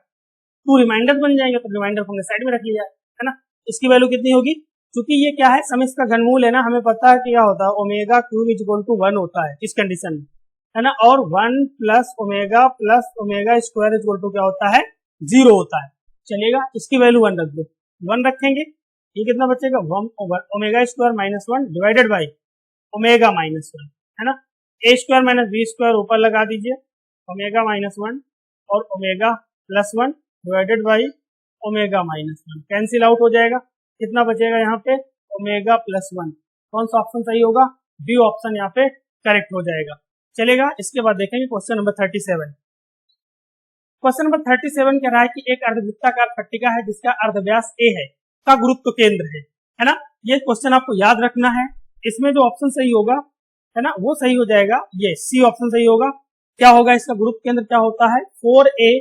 2 रिमाइंडर बन जाएंगे, तो रिमाइंडर हमने साइड में रख लिया, है ना। इसकी वैल्यू कितनी होगी, क्योंकि ये क्या है, समेश का घनमूल है ना, हमें पता है कि क्या होता है, omega cube is equal to 1 होता है इस कंडीशन में, है ना। और 1 plus omega square is equal to क्या होता है, 0 होता है। चलिएगा इसकी वैल्यू 1 रख दो, 1 रखेंगे, ये कितना बचेगा, omega square minus 1 divided by omega minus 1, है ना। ए स्क्वायर माइनस बी स्क्वायर ऊपर लगा दीजिए, ओमेगा माइनस 1 और omega plus 1 divided by omega minus 1 cancel out हो जाएगा, कितना बचेगा यहाँ पे, ओमेगा प्लस 1। कौन सा ऑप्शन सही होगा, बी ऑप्शन यहाँ पे करेक्ट हो जाएगा। चलेगा, इसके बाद देखेंगे क्वेश्चन नंबर 37। क्वेश्चन नंबर 37 कह रहा है कि एक अर्धवृत्ताकार पट्टिका है जिसका अर्धव्यास a है, का गुरुत्व केंद्र है ना। ये क्वेश्चन आपको याद रखना है। इसमें जो ऑप्शन सही होगा, है ना, वो सही हो जाएगा, ये सी ऑप्शन सही होगा। क्या होगा, इसका गुरुत्व केंद्र क्या होता है, 4a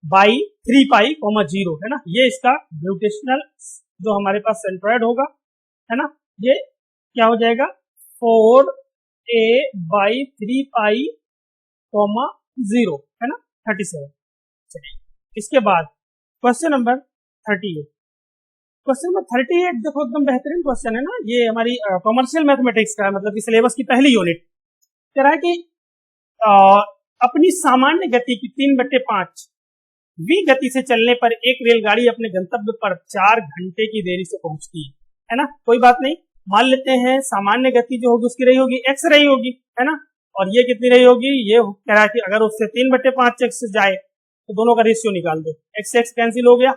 बाई 3 पाई 0, है ना। ये इसका ग्रेविटेशनल जो हमारे पास सेंट्रॉइड होगा, है ना, ये क्या हो जाएगा, 4a बाई 3 पाई 0, है ना, 37। चलिए इसके बाद क्वेश्चन नंबर 38। क्वेश्चन नंबर 38 देखो एकदम बेहतरीन क्वेश्चन है ना, ये हमारी कॉमर्शियल मैथमेटिक्स का, मतलब कि सिलेबस की पहली यूनिट। कह रहा है कि अपनी सामान्य गति की 3/5 v गति से चलने पर एक रेलगाड़ी अपने गंतव्य पर 4 घंटे की देरी से पहुंचती है ना। कोई बात नहीं, मान लेते हैं सामान्य गति जो होगी उसकी रही होगी x रही होगी, है ना। और ये कितनी रही होगी, ये कह रहा है कि अगर उससे 3/5 x से जाए तो दोनों का रेशियो निकाल दो, x x कैंसिल हो गया,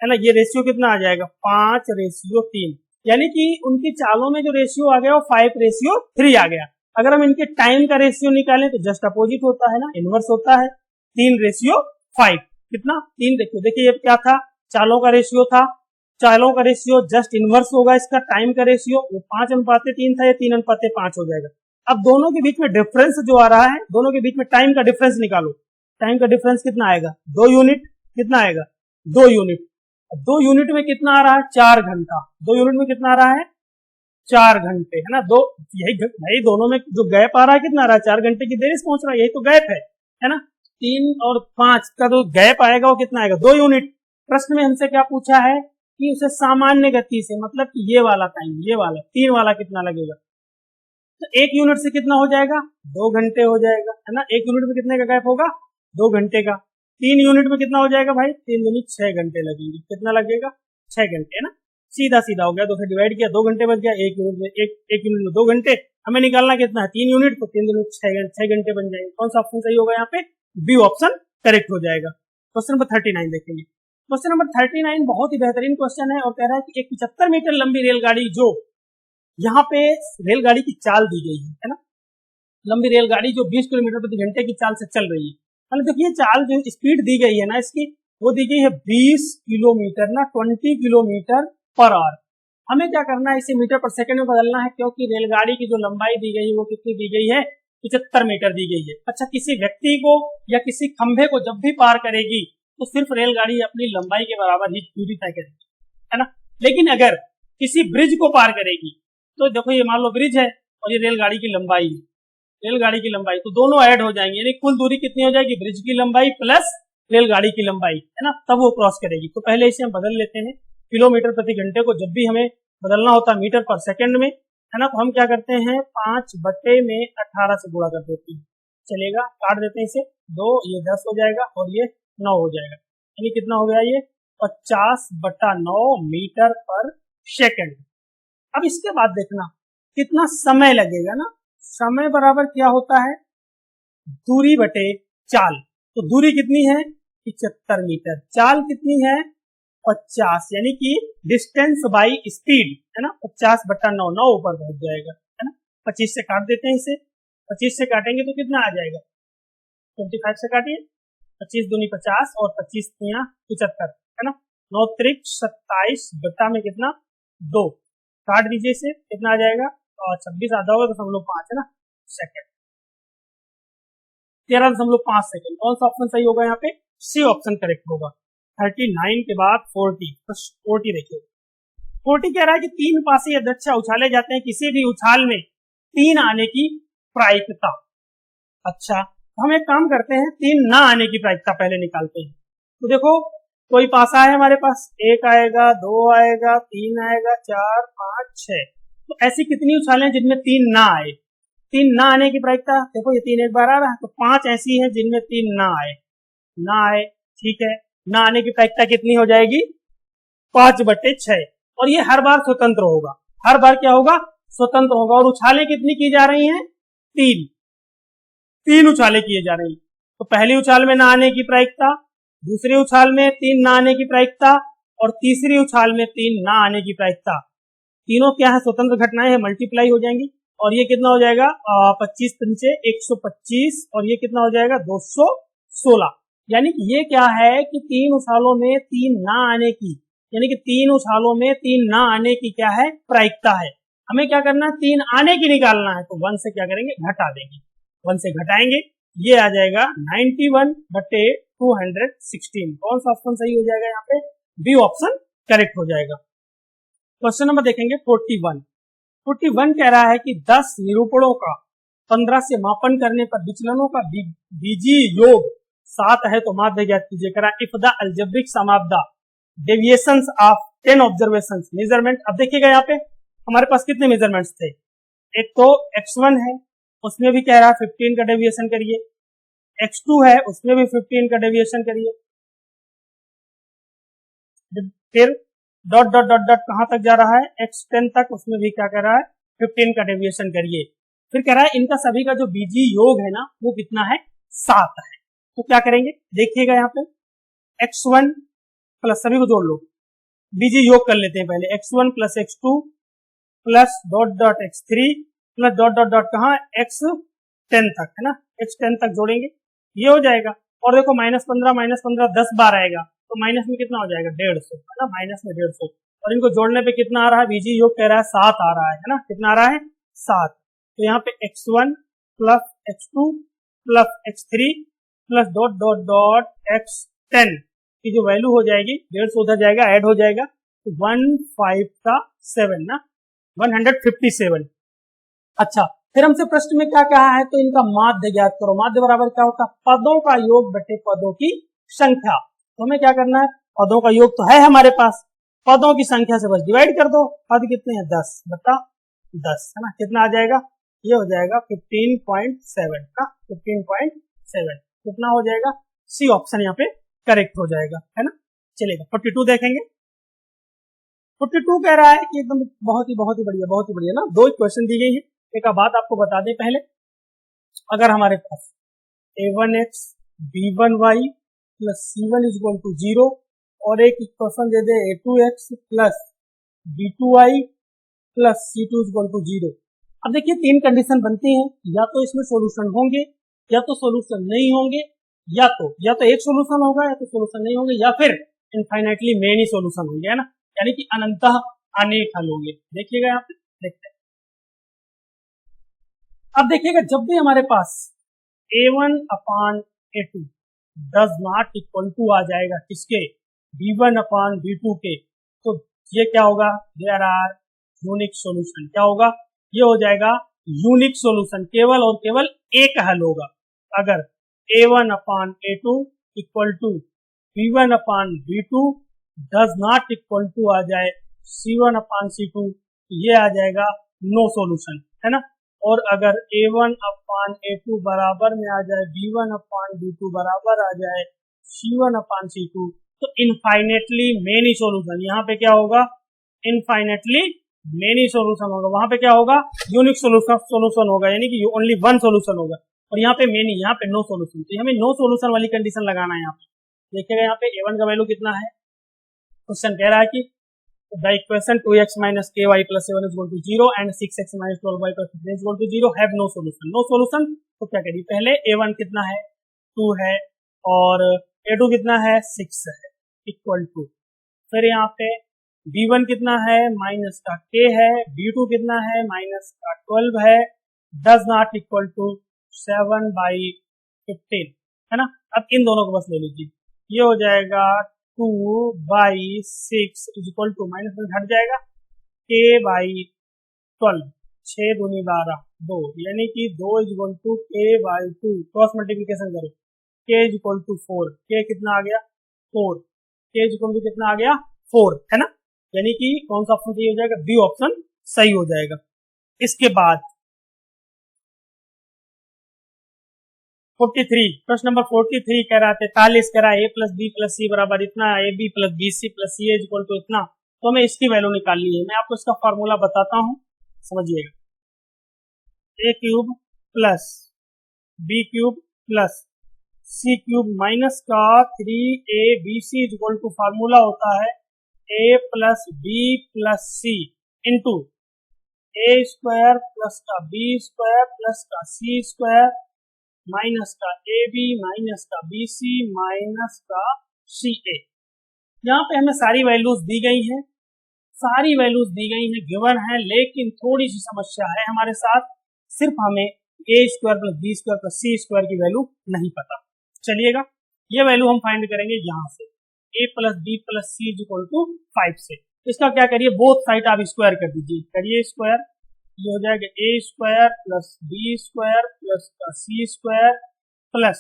है ना। ये रेशियो कितना आ जाएगा, 5:3, यानी कि उनकी चालों में जो रेशियो आ गया वो 5:3 आ गया। अगर हम इनके टाइम का रेशियो निकालें तो जस्ट अपोजिट होता है ना, इनवर्स होता है, 3:5। कितना, 3। देखिए ये क्या था, चालों का रेशियो था, चालों का रेशियो जस्ट इनवर्स होगा इसका टाइम का रेशियो, वो 5:3 था, ये 3:5 हो जाएगा। अब दोनों के बीच में डिफरेंस जो आ रहा है, दोनों के बीच में टाइम का डिफरेंस निकालो। टाइम का डिफरेंस कितना आएगा, 2 यूनिट, कितना आएगा, 2 यूनिट। 2 यूनिट में कितना आ रहा है, 4 घंटा। 2 यूनिट में कितना आ रहा है, 4 घंटे, है ना। दो यही दोनों में जो गैप आ रहा है कितना आ रहा है, 4 घंटे की देरी से पहुंच रहा है, यही तो गैप है ना। 3 और 5 का जो गैप आएगा वो कितना आएगा, 2 यूनिट। प्रश्न में हमसे क्या पूछा है कि उसे सामान्य गति से, मतलब कि ये वाला टाइम, ये वाला 3 वाला कितना लगेगा, तो 1 यूनिट से कितना हो जाएगा, 2 घंटे हो जाएगा, है ना। 1 यूनिट में कितने का गैप होगा, 2 घंटे का। 3 यूनिट में कितना हो जाएगा भाई, 3 यूनिट 6 घंटे लगेंगे, कितना लगेगा, 6 घंटे, है ना। सीधा सीधा हो गया, 2 से डिवाइड किया, 2 घंटे बच गया, 1 यूनिट में 1 यूनिट में 2 घंटे। हमें निकालना कितना है, 3 यूनिट, तो 3 यूनिट 6 घंटे बन जाएंगे। कौन सा ऑप्शन सही होगा, यहाँ पे बी ऑप्शन करेक्ट हो जाएगा। क्वेश्चन नंबर 39 देखेंगे। क्वेश्चन नंबर 39 बहुत ही बेहतरीन क्वेश्चन है और कह रहा है कि एक 75 मीटर लंबी रेलगाड़ी, जो यहाँ पे रेलगाड़ी की चाल दी गई है ना, लंबी रेलगाड़ी जो 20 किलोमीटर प्रति घंटे की चाल से चल रही है। मतलब देखिए चाल जो स्पीड दी गई है ना इसकी, वो दी गई है 20 किलोमीटर ना, 20 किलोमीटर पर आवर। हमें क्या करना है, इसे मीटर पर सेकंड में बदलना है, क्योंकि रेलगाड़ी की जो लंबाई दी गई है वो कितनी दी गई है, 75 मीटर दी गई है। अच्छा, किसी व्यक्ति को या किसी खंभे को जब भी पार करेगी तो सिर्फ रेलगाड़ी अपनी लंबाई के बराबर ही दूरी तय करेगी, है ना। लेकिन अगर किसी ब्रिज को पार करेगी, तो देखो ये मान लो ब्रिज है और ये रेलगाड़ी की लंबाई है, रेलगाड़ी की लंबाई, तो दोनों ऐड हो जाएंगे, यानी कुल दूरी कितनी हो जाएगी, ब्रिज की लंबाई प्लस रेलगाड़ी की लंबाई, है ना, तब वो क्रॉस करेगी। तो पहले इसे हम बदल लेते हैं, किलोमीटर प्रति घंटे को जब भी हमें बदलना होता है मीटर पर सेकंड में, है ना। तो हम क्या करते हैं 5/18 से गुणा कर देते हैं, चलेगा, काट देते हैं इसे, 2, ये 10 हो जाएगा और ये 9 हो जाएगा, यानी कितना हो गया ये 50/9 मीटर पर सेकंड। अब इसके बाद देखना कितना समय लगेगा ना, समय बराबर क्या होता है दूरी बटे चाल। तो दूरी कितनी है 75 मीटर, चाल कितनी है 50, यानी कि डिस्टेंस बाई स्पीड, है ना। 50/9, 9 ऊपर पहुंच जाएगा, है ना। 25 से काट देते हैं इसे, 25 से काटेंगे तो कितना आ जाएगा 25 से काटिए, 25 दूनी 50 और 25 तिया 75, है ना। 9 त्रिक 27 बटा में कितना 2, काट दीजिए इसे, कितना आ जाएगा और 26 आधा होगा 0.5, है ना, सेकेंड, 13.5 सेकेंड। कौन सा ऑप्शन सही होगा यहाँ पे, सी ऑप्शन करेक्ट होगा। 39 के बाद 40, तो 40 देखिए, 40 कह रहा है कि 3 पासी अध्यक्ष उछाले जाते हैं, किसी भी उछाल में 3 आने की प्रायिकता। अच्छा, हम एक काम करते हैं 3 ना आने की प्रायिकता पहले निकालते हैं। तो देखो कोई पासा है हमारे पास, 1 आएगा, 2 आएगा, 3 आएगा, 4, 5, 6, तो ऐसी कितनी उछालें जिनमें 3 ना आए, 3 ना आने की प्रायिकता, देखो ये 3 एक बार आ रहा है, तो 5 ऐसी है जिनमें 3 ना आए, ना आए, ठीक है, ना आने की प्रायिकता कितनी हो जाएगी 5/6, और ये हर बार स्वतंत्र होगा, हर बार क्या होगा स्वतंत्र होगा। और उछालें कितनी की जा रही हैं 3 उछालें किए जा रही हैं। तो पहली उछाल में ना आने की प्रायिकता, दूसरी उछाल में 3 ना आने की प्रायिकता, और तीसरी उछाल में 3 ना आने की प्रायिकता। तीनों क्या है स्वतंत्र घटनाएं हैं, मल्टीप्लाई हो जाएंगी, और ये कितना हो जाएगा 25 पंचे 125, और ये कितना हो जाएगा 216। यानी कि ये क्या है कि 3 उछालों में 3 ना आने की, यानी कि 3 उछालों में 3 ना आने की क्या है प्रायिकता है। हमें क्या करना है 3 आने की निकालना है, तो 1 से क्या करेंगे घटा देंगे, 1 से घटाएंगे, ये आ जाएगा 91/216। कौन सा ऑप्शन सही हो जाएगा यहाँ पे, बी ऑप्शन करेक्ट हो जाएगा। क्वेश्चन नंबर देखेंगे 41 कह रहा है कि 10 निरूपणों का 15 से मापन करने पर विचलनों का बीजीय योग 7 है तो माध्य ज्ञात कीजिए। करा if the algebraic sum of the deviations of 10 observations measurement. अब देखिएगा यहाँ पे हमारे पास कितने मेजरमेंट्स थे, एक तो x1 है, उसमें भी कह रहा है 15 का डेविएशन करिए, x2 है, उसमें भी 15 का डेविएशन करिए, फिर डॉट डॉट डॉट डॉट कहां तक जा रहा है x10 तक, उसमें भी क्या कर रहा है 15 का डेविएशन करिए। फिर कह रहा है इनका सभी का जो बीजीय योग है ना वो कितना है 7 है। तो क्या करेंगे देखिएगा यहाँ पे x1 प्लस, सभी को जोड़ लो, बीजीय योग कर लेते हैं पहले, x1 plus x2 plus dot dot x3 plus dot dot dot कहा x10 तक, है ना, x10 तक जोड़ेंगे, ये हो जाएगा। और देखो -15 10 बार आएगा, तो माइनस में कितना हो जाएगा 150, है ना, माइनस में 150, और इनको जोड़ने पे कितना आ रहा है बीजीय योग कह रहा है 7 आ रहा है ना, कितना आ रहा है 7। तो यहाँ पे x1 plus x2 plus x3 plus dot dot dot x10 की जो वैल्यू हो जाएगी 150 उधर जाएगा, ऐड हो जाएगा, तो 157 ना 157। अच्छा, फिर हमसे प्रश्न में क्या कहा है, तो इनका माध्य ज्ञात करो। माध्य बराबर क्या होता है पदों का योग बटे पदों की संख्या। तो हमें क्या करना है, पदों का योग तो है हमारे पास, पदों की संख्या से बस डिवाइड कर दो, पद कितने हैं 10 बटा 10, है ना, कितना आ जाएगा, ये हो जाएगा 15.7 का 15.7, कितना हो जाएगा, सी ऑप्शन यहाँ पे करेक्ट हो जाएगा, है ना। चलेगा 42 देखेंगे। 42 कह रहा है कि एकदम बहुत ही बढ़िया ना, 2 क्वेश्चन दी गई है। एक बात आपको बता दें पहले, अगर हमारे पास a1x b1y plus c1 is equal to 0 और एक इक्वेशन दे दे a2x plus b2y plus c2 is equal to 0। अब देखिए 3 कंडीशन बनती हैं, या तो इसमें सॉल्यूशन होंगे, या तो सॉल्यूशन नहीं होंगे, या तो एक सॉल्यूशन होगा, या तो सॉल्यूशन नहीं होंगे, या फिर इनफाइनाइटली मेनी सॉल्यूशन होंगे, है ना, यानी कि अनंतः अनेक हल होंगे। देखिएगा यहाँ पे, देखते हैं। अब देखिएगा जब भी हमारे पास a1 upon a2 does not equal to आ जाएगा किसके, b1 अपान b2 के, तो ये क्या होगा, देयर आर यूनिक सॉल्यूशन। क्या होगा, ये हो जाएगा यूनिक सॉल्यूशन, केवल और केवल एक हल होगा। अगर a1 upon a2 equal to b1 upon b2 does not equal to आ जाए c1 अपान c2, ये आ जाएगा नो सॉल्यूशन, है ना। और अगर a1 अपान a2 बराबर में आ जाए, b1 अपान b2 बराबर आ जाए c1 अपान c2, तो इनफाइनेटली मेनी सॉल्यूशन, यहाँ पे क्या होगा, इनफाइनेटली मेनी सॉल्यूशन होगा, वहां पे क्या होगा, यूनिक सॉल्यूशन होगा, यानी कि ओनली वन सॉल्यूशन होगा। और यहाँ पे मेनी, यहाँ पे नो सॉल्यूशन, तो हमें नो सॉल्यूशन वाली कंडीशन लगाना है। यहाँ पे देखिएगा, यहाँ पे a1 का वैल्यू कितना है, क्वेश्चन कह रहा है कि the equation 2x minus ky plus 7 is equal to 0 and 6x minus 12y plus 15 is equal to 0 have no solution। No solution, तो क्या करिए, पहले a1 कितना है, 2 है, और a2 कितना है, 6 है, इक्वल टू, फिर यहाँ पे b1 कितना है, माइनस का k है, b2 कितना है, माइनस का 12 है, डज नॉट इक्वल टू 7/15, है ना। अब इन दोनों को बस ले लीजिए, ये हो जाएगा 2/6 इज इक्वल टू, माइनस में हट जाएगा, k/12, 6 दूनी 12, 2, यानी कि 2 is equal to k/2, cross multiplication करो, k is equal to 4, k कितना आ गया, 4, k इज इक्वल टू कितना आ गया, 4, है ना। यानी कि कौन सा ऑप्शन सही हो जाएगा, बी ऑप्शन सही हो जाएगा। इसके बाद 43, प्रश्न नंबर 43 कह रहा है 43 कह रहा है a plus B plus C बराबर इतना, A B plus B C plus C is equal to इतना, तो हमें इसकी वैल्यू निकालनी है। मैं आपको इसका फॉर्मूला बताता हूं, समझिएगा, a cube plus B cube plus C cube minus का 3abc is equal to, formula होता है a plus B plus C into A square plus का बी स्क्वायर प्लस का सी स्क्वायर माइनस का ए बी माइनस का B C minus का C ए। यहाँ पे हमें सारी वैल्यूज दी गई हैं, सारी वैल्यूज दी गई हैं, गिवन है, लेकिन थोड़ी सी समस्या है हमारे साथ, सिर्फ हमें A square plus B square plus C square की वैल्यू नहीं पता। चलिएगा, ये वैल्यू हम फाइंड करेंगे यहाँ से, A plus B plus C is equal to 5 से। इसका क्या करिए, बोथ साइड आप स्क्वायर कर दीजिए, करिए स्क्वायर, ये हो जाएगा A square plus B square plus का C square plus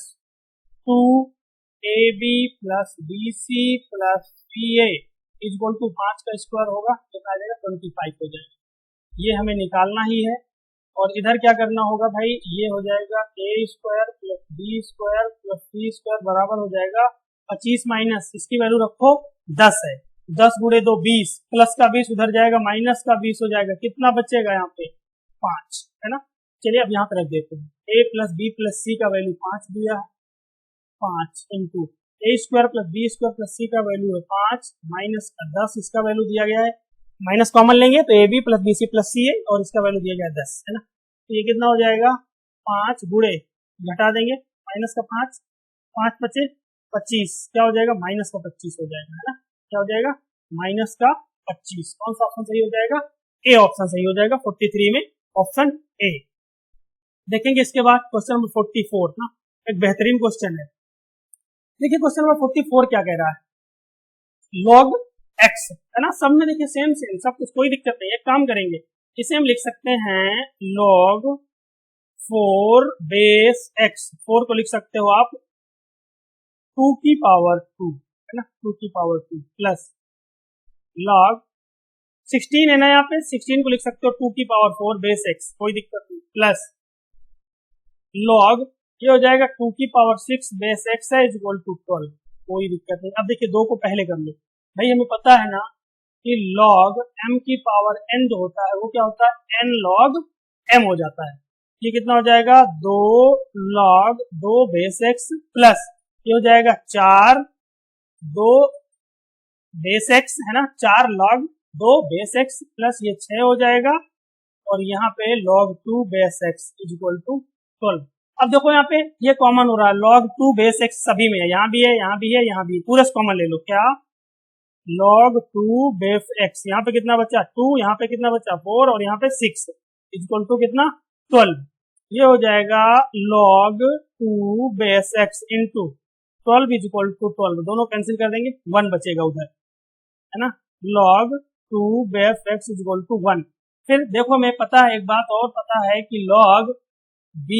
2ab plus B C plus C A is equal to 5 का स्क्वायर होगा, कितना आ जाएगा, 25 हो जाएगा। ये हमें निकालना ही है। और इधर क्या करना होगा भाई, ये हो जाएगा A square plus B square plus C square बराबर हो जाएगा 25 माइनस, इसकी वैल्यू रखो 10 है, 10 गुणे 2 20, प्लस का 20 उधर जाएगा, माइनस का 20 हो जाएगा, कितना बचेगा यहाँ पे, 5, है ना। चलिए अब यहाँ पे रख देते हैं, a plus B plus C का वैल्यू 5 दिया है, 5 into A square plus B square plus C का वैल्यू है 5 माइनस का 10, इसका वैल्यू दिया गया है, माइनस कॉमन लेंगे तो A B plus B C plus C है, और इसका वैल्यू दिया गया है 10, है ना। तो ये कितना हो जाएगा, 5 गुणे, घटा देंगे, माइनस का 5, 5 बचे 25, क्या हो जाएगा, माइनस का 25 हो जाएगा, है ना। क्या हो जाएगा, माइनस का 25। कौन सा ऑप्शन सही हो जाएगा, ए ऑप्शन सही हो जाएगा 43 में, ऑप्शन ए। देखेंगे इसके बाद क्वेश्चन नंबर 44 ना, एक बेहतरीन क्वेश्चन है। देखिए क्वेश्चन नंबर 44 क्या कह रहा है, log x, है ना, सब में देखिए सेम सेम सब कुछ, कोई दिक्कत नहीं है। एक काम करेंगे, इसे हम लिख सकते हैं log 4 बेस x, 4 को लिख सकते हो आप 2 की पावर 2, है ना, 2 की पावर 2 प्लस log 16 है ना, यहाँ पे 16 को लिख सकते हो 2 की पावर 4 बेस x, कोई दिक्कत नहीं, प्लस log ये हो जाएगा 2 की पावर 6 बेस x है इज इक्वल टू 12, कोई दिक्कत नहीं। अब देखिए 2 को पहले कर लो भाई, हमें पता है ना कि log m की पावर n जो होता है वो क्या होता है, n log m हो जाता है। ये कितना हो जाएगा, 2 log 2 बेस x प्लस ये हो जाएगा 4 2 बेस x, है ना, 4 log 2 बेस x प्लस ये 6 हो जाएगा, और यहाँ पे log 2 base x is equal to 12। अब देखो यहाँ पे ये कॉमन हो रहा है, log 2 बेस x सभी में है, यहाँ भी है, यहाँ भी है, यहाँ भी, पूरा कॉमन ले लो, क्या log 2 बेस x, यहाँ पे कितना बचा 2, यहाँ पे कितना बचा 4, और यहाँ पे 6 इज इक्वल टू कितना 12। ये हो जाएगा log 2 base x into 12 is equal to 12, दोनों कैंसिल कर देंगे, 1 बचेगा उधर, है ना, log 2 base x is equal to 1। फिर देखो हमें पता है, एक बात और पता है कि log b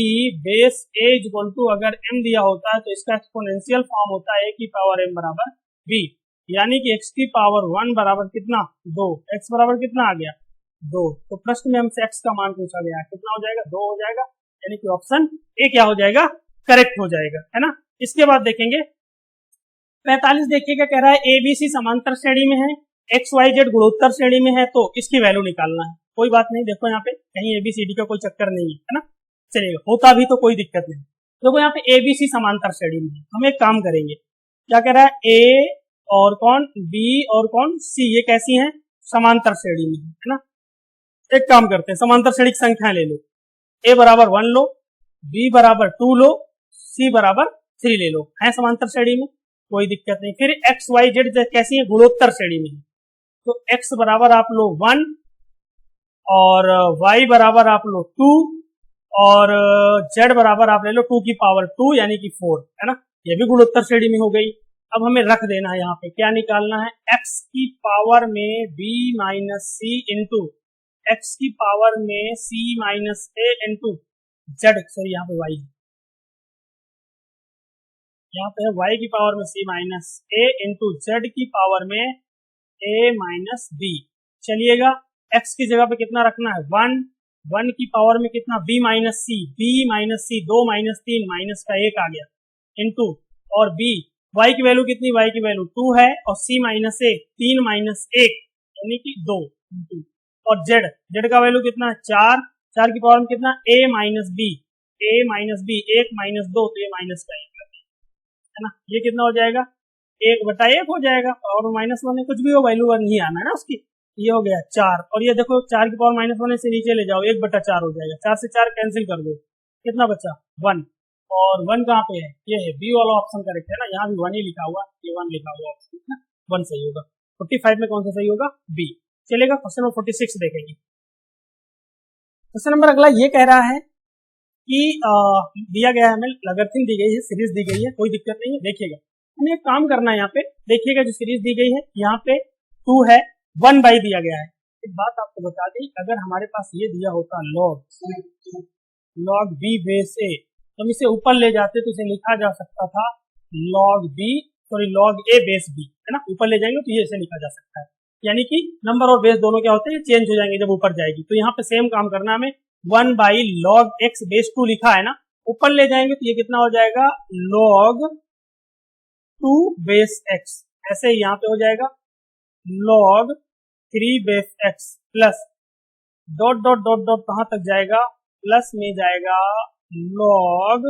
base a is equal to, अगर m दिया होता है तो इसका एक्सपोनेंशियल फॉर्म होता है a की पावर m बराबर b, यानी कि x की पावर 1 बराबर कितना 2, x बराबर कितना आ गया 2। तो प्रश्न में हमसे x का मान पूछा गया है, कितना हो जाएगा 2 हो जाएगा, यानी कि ऑप्शन ए क्या हो जाएगा, करेक्ट हो जाएगा, है ना। इसके बाद देखेंगे 45, देखिएगा कह रहा है ABC समांतर श्रेणी में है, XYZ गुणोत्तर श्रेणी में है, तो इसकी वैल्यू निकालना है। कोई बात नहीं, देखो यहाँ पे कहीं ABCD का कोई चक्कर नहीं है ना, चलिए होता भी तो कोई दिक्कत नहीं। देखो यहाँ पे ABC समांतर श्रेणी में है, हम एक काम करेंगे, क्या कह रहा है A और कौन B और कौन C, ये कैसी हैं, समांतर श्रेणी में है ना। एक काम करते हैं, समांतर श्रेणी की संख्या ले लो, A बराबर 1 लो, B बराबर 2 लो, C बराबर 3 ले लो, है समांतर श्रेणी में, कोई दिक्कत नहीं। फिर XYZ कैसी है, गुणोत्तर श्रेणी में, तो X बराबर आप लो 1 और Y बराबर आप लो 2 और Z बराबर आप ले लो 2 की पावर 2 यानी कि 4, है ना, ये भी गुणोत्तर श्रेणी में हो गई। अब हमें रख देना है यहाँ पे, क्या निकालना है, x की पावर में b माइनस सी इंटू एक्स की पावर में c माइनस ए इंटू जेड, सॉरी यहाँ पे y है, यहाँ पे है y की पावर में c माइनस ए इंटू जेड की पावर में a माइनस b। चलिएगा x की जगह पे कितना रखना है 1, 1 की पावर में कितना b माइनस सी 2 माइनस 3 माइनस का 1 आ गया इंटू, और b y की वैल्यू कितनी, y की वैल्यू 2 है और c माइनस 1 3 माइनस 1 यानी कि 2 इंटू, और z का वैल्यू कितना 4, 4 की पावर में कितना a माइनस b 1 माइनस 2 तो ये माइनस का 1 है ना, ये कितना हो जाएगा 1/1 हो जाएगा, और माइनस 1 है, कुछ भी हो वैल्यू 1 नहीं आना है ना उसकी। ये हो गया 4, और ये देखो 4 की पावर माइनस 1 से नीचे ले जाओ 1/4 हो जाएगा, 4 से 4 कैंसिल कर दो, कितना बचा 1, और 1 कहाँ पे है, ये है बी वाला ऑप्शन करेक्ट है ना, यहाँ भी 1 ही लिखा हुआ, ये 1 लिखा हुआ ऑप्शन है ना, 1 सही होगा। 45 में कौन सा सही होगा, बी। चलेगा क्वेश्चन नंबर 46 देखेंगे। क्वेश्चन नंबर अगला ये कह रहा है कि दिया गया है हमें, लगरथिन दी गई है, सीरीज दी गई है, कोई दिक्कत नहीं है। देखिएगा हमें एक काम करना है, यहाँ पे देखिएगा जो सीरीज दी गई है यहाँ पे 2 है, 1 बाई दिया गया है। एक बात आपको बता दी, अगर हमारे पास ये दिया होता log b बेस a, तो हम इसे ऊपर ले जाते तो इसे लिखा जा सकता था log a बेस b, है ना, ऊपर ले जाएंगे तो ये इसे लिखा जा सकता है, यानी कि नंबर और बेस दोनों क्या होते हैं, चेंज हो जाएंगे जब ऊपर जाएगी। तो यहाँ पे सेम काम करना हमें, 1 बाई log x बेस 2 लिखा है ना, ऊपर ले जाएंगे तो ये कितना हो जाएगा log 2 बेस x, ऐसे ही यहाँ पे हो जाएगा log 3 base x plus dot dot dot dot कहां तक जाएगा, प्लस में जाएगा log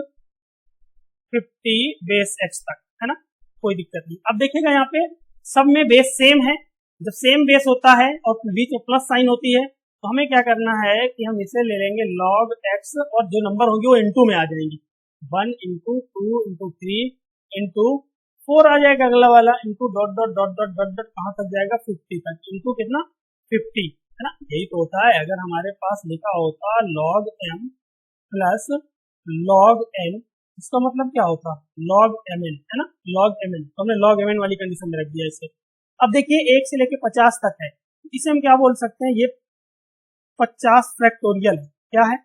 50 बेस x तक, है ना, कोई दिक्कत नहीं। अब देखिएगा यहाँ पे सब में बेस सेम है, जब सेम बेस होता है और बीच में प्लस साइन होती है तो हमें क्या करना है कि हम इसे ले लेंगे log x, और जो नंबर होंगे वो इनटू में आ जाएंगे, 1 इंटू 2 इंटू 3 इंटू 4 आ जाएगा अगला वाला, into dot dot dot dot dot dot कहां तक जाएगा 50 तक, इंटू कितना 50, है ना। यही तो होता है, अगर हमारे पास लिखा होता log m plus log n, इसका मतलब क्या होता log mn, है ना, log mn, तो हमने log mn वाली कंडीशन में रख दिया इसे। अब देखिए 1 से लेके 50 तक है, इसे हम क्या बोल सकते हैं, ये 50 फैक्टोरियल है, क्या है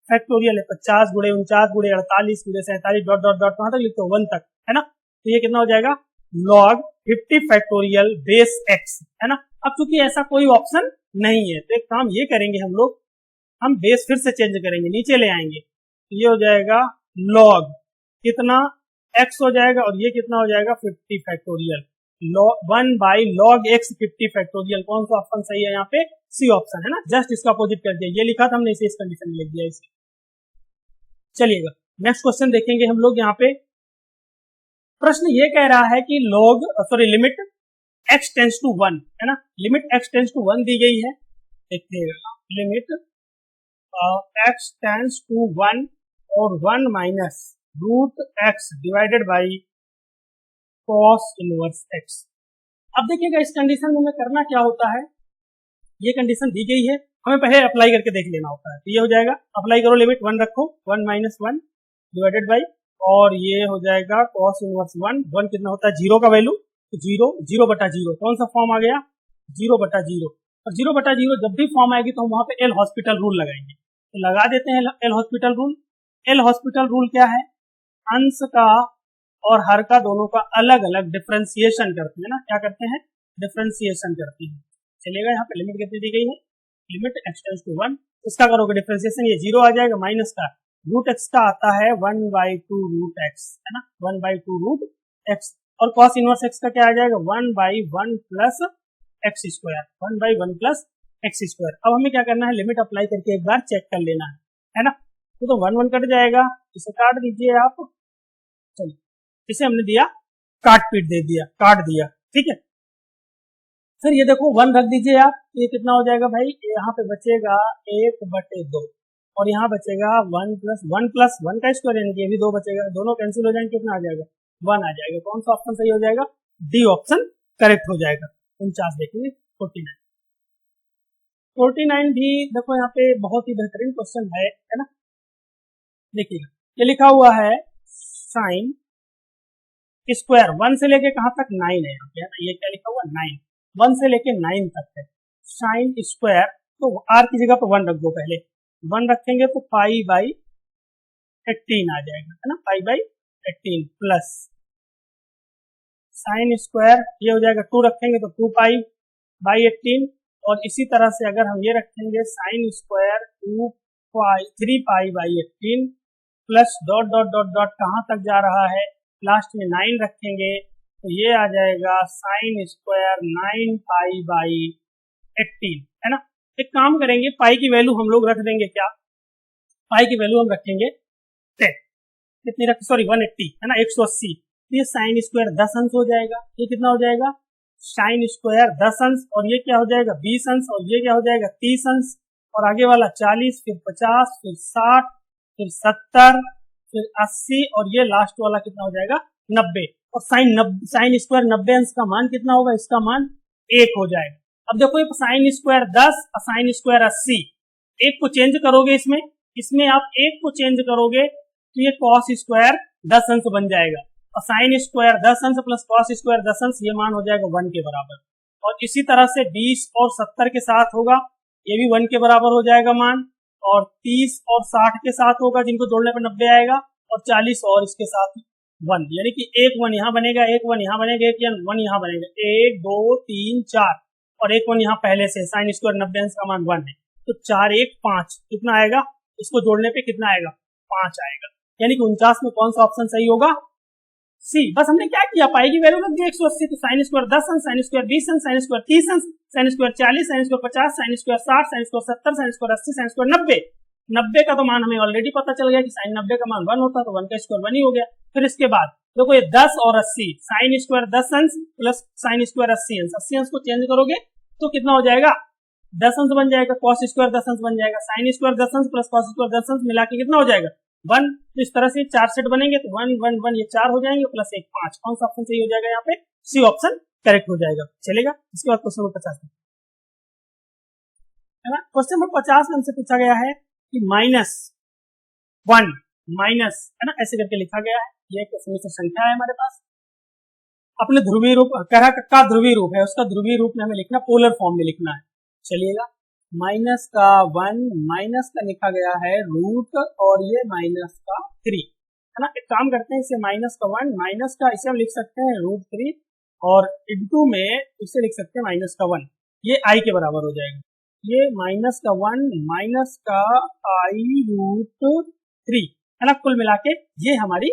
फैक्टोरियल है, 50 गुणे 49 गुणे 48 गुणे 47 डॉट डॉट डॉट कहां तक लिखते हो 1 तक, है ना। तो ये कितना हो जाएगा log 50 फैक्टोरियल बेस x, है ना। अब चूंकि ऐसा कोई ऑप्शन नहीं है तो एक काम ये करेंगे हम लोग, हम बेस फिर से चेंज करेंगे, नीचे ले आएंगे, तो ये हो जाएगा log कितना x हो जाएगा, और ये कितना हो जाएगा 50 factorial, 1 by log x 50 factorial. कौन सा ऑप्शन सही है यहाँ पे, सी ऑप्शन, है ना, जस्ट इसका अपोजिट कर दिया, ये लिखा था हमने, इसे इस कंडीशन में लिख दिया इसे। चलिएगा नेक्स्ट क्वेश्चन देखेंगे हम लोग। यहाँ पे प्रश्न ये कह रहा है कि लिमिट x टेंस टू 1, है ना, लिमिट x टेंस टू 1 दी गई है, देखिएगा लिमिट x टेंस टू 1 और 1 minus root x divided by cos inverse x। अब देखिएगा इस कंडीशन में करना क्या होता है, ये कंडीशन दी गई है, हमें पहले अप्लाई करके देख लेना होता है। तो ये हो जाएगा, अप्लाई करो, लिमिट 1 रखो, 1 माइनस 1 डिवाइडेड बाई, और ये हो जाएगा cos इनवर्स 1 कितना होता है 0 का वैल्यू, तो 0/0, कौन सा फॉर्म आ गया 0/0, और 0/0 जब भी फॉर्म आएगी तो हम वहां पे एल हॉस्पिटल रूल लगाएंगे, तो लगा देते हैं L hospital rule. L hospital rule क्या है, अंश का और हर का दोनों का अलग अलग डिफरेंशिएशन करते हैं ना, क्या करते हैं डिफरेंशिएशन करते हैं। चलिएगा यहाँ पे लिमिट कितनी दी गई है लिमिट एक्स टेंड्स टू 1, इसका करोगे डिफरेंशिएशन, ये 0 आ जाएगा, माइनस का रूट एक्स का आता है 1/2 रूट एक्स, है ना, 1/2 रूट एक्स, और cos इनवर्स एक्स का क्या आ जाएगा 1/1 plus x square, 1/1 plus x square. अब हमें क्या करना है, लिमिट अप्लाई करके एक बार चेक कर लेना है ना। तो 1 1 कट जाएगा, इसे काट दीजिए आप, चलिए इसे हमने दिया काट पीट दे दिया, काट दिया, ठीक है। सर ये देखो 1 रख दीजिए आप, ये कितना हो जाएगा भाई, यहाँ पे बचेगा 1/2 और यहाँ बचेगा 1 प्लस 1 का स्क्वायर, यानी कि ये भी 2 बचेगा, दोनों कैंसिल हो जाएंगे, कितना आ जाएगा 1 आ जाएगा। कौन सा ऑप्शन सही हो जाएगा, डी ऑप्शन करेक्ट हो जाएगा। 49 देखेंगे, 49 भी देखो यहाँ पे बहुत ही बेहतरीन क्वेश्चन है ना। देखिएगा ये लिखा हुआ है साइन स्क्वायर 1 से लेके कहां तक 9 है यहाँ पे, ये क्या लिखा हुआ 9, 1 से लेके 9 तक है साइन स्क्वायर, तो आर की जगह पर 1 रख दो, पहले 1 रखेंगे तो π/18 आ जाएगा, है ना, π/18 प्लस साइन स्क्वायर ये हो जाएगा 2 रखेंगे तो 2π/18, और इसी तरह से अगर हम ये रखेंगे sine square 3π/18 plus dot dot dot dot कहाँ तक जा रहा है, लास्ट में 9 रखेंगे तो ये आ जाएगा साइन स्क्वायर 9π/18, है ना। एक काम करेंगे, पाई की वैल्यू हम लोग रख देंगे, क्या पाई की वैल्यू हम रखेंगे 10, कितनी रख, सॉरी 180, है ना, 180, तो ये साइन स्क्वायर 10 अंश हो जाएगा, ये कितना हो जाएगा साइन स्क्वायर 10 अंश, और ये क्या हो जाएगा 20 अंश, और ये क्या हो जाएगा 30 अंश, और आगे वाला 40, फिर 50, फिर 60, फिर 70, फिर 80, और ये लास्ट वाला कितना हो जाएगा 90, और साइन स्क्वायर 90 अंश का मान कितना होगा, इसका मान 1 हो जाएगा। अब देखो ये साइन स्क्वायर 10 और साइन स्क्वायर 80, एक को चेंज करोगे इसमें आप एक को चेंज करोगे तो ये कॉस स्क्वायर 10 अंश बन जाएगा, और साइन स्क्वायर 10 अंश प्लस कॉस स्क्वायर 10 अंश, ये मान हो जाएगा 1 के बराबर। और इसी तरह से 20 और 70 के साथ होगा, ये भी 1 के बराबर हो जाएगा मान, और 30 और 60 के साथ होगा, जिनको जोड़ने पर 90 आएगा, और 40 और इसके साथ 1, यानी कि एक 1 यहाँ बनेगा, एक 1 यहाँ बनेगा, एक 1 यहाँ बनेगा, 1 2 3 4, और एक 1 यहाँ पहले से, साइन स्क्वायर 90 अंश का मान 1 है, तो 4 1 5 कितना आएगा, इसको जोड़ने पे कितना आएगा 5 आएगा, यानी कि 49 में कौन सा ऑप्शन सही होगा, सी। बस हमने क्या किया, पाई की वैल्यू रख दी 180, तो साइन स्क्वायर 10 अंश, साइन स्क्वायर 20 अंश, साइन स्क्वायर 30 अंश, sine square 40, sine square 50, sine square 60, sine square 70, sine square 80, sine square 90 का तो मान हमें ऑलरेडी पता चल गया कि साइन 90 का मान 1 होता है, तो 1 का स्क्वायर 1 ही हो गया। फिर इसके बाद देखो ये 10 और 80, साइन स्क्वायर 10 अंश प्लस साइन स्क्वायर 80 अंश, 80 अंश को चेंज करोगे तो कितना हो जाएगा 10 अंश बन जाएगा, कॉस स्क्वायर 10 अंश बन जाएगा, साइन स्क्वायर 10 अंश प्लस कॉस स्क्वायर 10 अंश मिला के कितना हो जाएगा 1। तो इस तरह से 4 सेट बनेंगे, तो 1 1 1 ये 4 हो जाएंगे, प्लस 1 5, कौन सा ऑप्शन सही हो जाएगा, यहाँ पे सी ऑप्शन करेक्ट हो जाएगा। चलेगा। इसके बाद क्वेश्चन नंबर 50 है ना, क्वेश्चन नंबर 50 में हमसे पूछा गया है कि -1 माइनस, है ना, ऐसे करके लिखा गया है, ये एक समीकरण संख्या है हमारे पास, अपने ध्रुवीय रूप कह का ध्रुवीय रूप है, उसका ध्रुवीय रूप में हमें लिखना, पोलर फॉर्म में लिखना है। चलिएगा, माइनस का 1 माइनस का लिखा गया है रूट, और ये माइनस का 3, है ना। एक काम करते हैं, इसे माइनस का 1 माइनस का इसे हम लिख सकते हैं √3, और इनटू में इसे लिख सकते हैं माइनस का 1, ये i के बराबर हो जाएगा। ये माइनस का 1 माइनस का i√3, है ना। कुल मिला के ये हमारी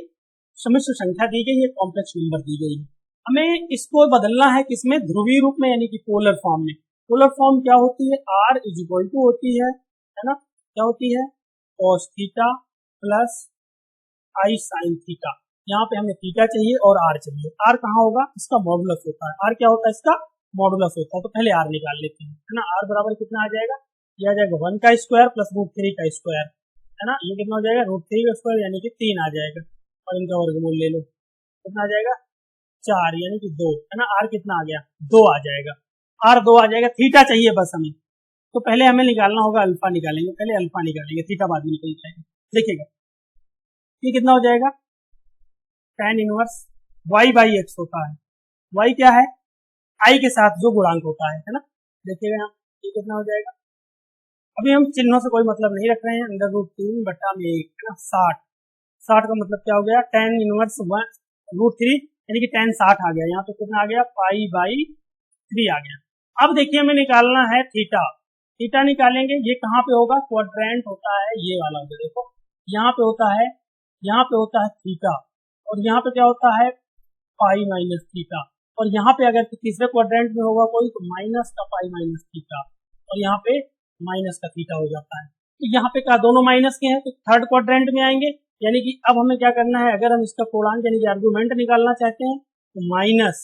सम्मिश्र संख्या दी गई है, कॉम्प्लेक्स नंबर दी गई है। हमें इसको बदलना है किसमें, ध्रुवीय रूप में, यानी कि पोलर फॉर्म में। पोलर फॉर्म क्या होती है, r = होती है ना, क्या होती है cos theta plus i sin theta. यहाँ पे हमें थीटा चाहिए और r चाहिए, r कहाँ होगा, इसका मॉडुलस होता है, r क्या होता है, इसका मॉडुलस होता है। तो पहले r निकाल लेते हैं, है ना। r बराबर कितना आ जाएगा, ये आ जाएगा 1 का स्क्वायर प्लस √3 का स्क्वायर, है ना। ये कितना हो जाएगा, √3 का स्क्वायर यानी कि 3 आ जाएगा, और इनका वर्गमूल ले लो, कितना आ जाएगा 4 यानी कि 2, है ना। r कितना आ गया 2 आ जाएगा, r 2 आ जाएगा। थीटा चाहिए बस हमें, तो पहले हमें निकालना होगा अल्फा, निकालेंगे पहले अल्फा निकालेंगे, थीटा बाद में निकल जाएगा। देखिएगा ये कितना हो जाएगा, tan इनवर्स y/x होता है, y क्या है, i के साथ जो गुणांक होता है ना। देखिएगा यहाँ ये कितना हो जाएगा, अभी हम चिन्हों से कोई मतलब नहीं रख रहे हैं, √3 बटा में 1, है ना, 60 का मतलब क्या हो गया, tan इनवर्स √3 यानी कि tan 60 आ गया, यहाँ पे कितना आ गया π/3 आ गया। अब देखिए हमें निकालना है थीटा, थीटा निकालेंगे, ये कहाँ पे होगा, क्वाड्रेंट होता है ये वाला होगा, देखो यहाँ पे होता है, यहाँ पे होता है थीटा, और यहाँ पे क्या होता है पाई माइनस थीटा, और यहाँ पे अगर तीसरे क्वाड्रेंट में होगा कोई तो माइनस का पाई माइनस थीटा, और यहाँ पे माइनस का थीटा हो जाता है। तो यहाँ पे क्या दोनों माइनस के हैं तो थर्ड क्वाड्रेंट में आएंगे, यानी कि अब हमें क्या करना है, अगर हम इसका पूर्णांक यानी कि आर्गुमेंट निकालना चाहते हैं तो माइनस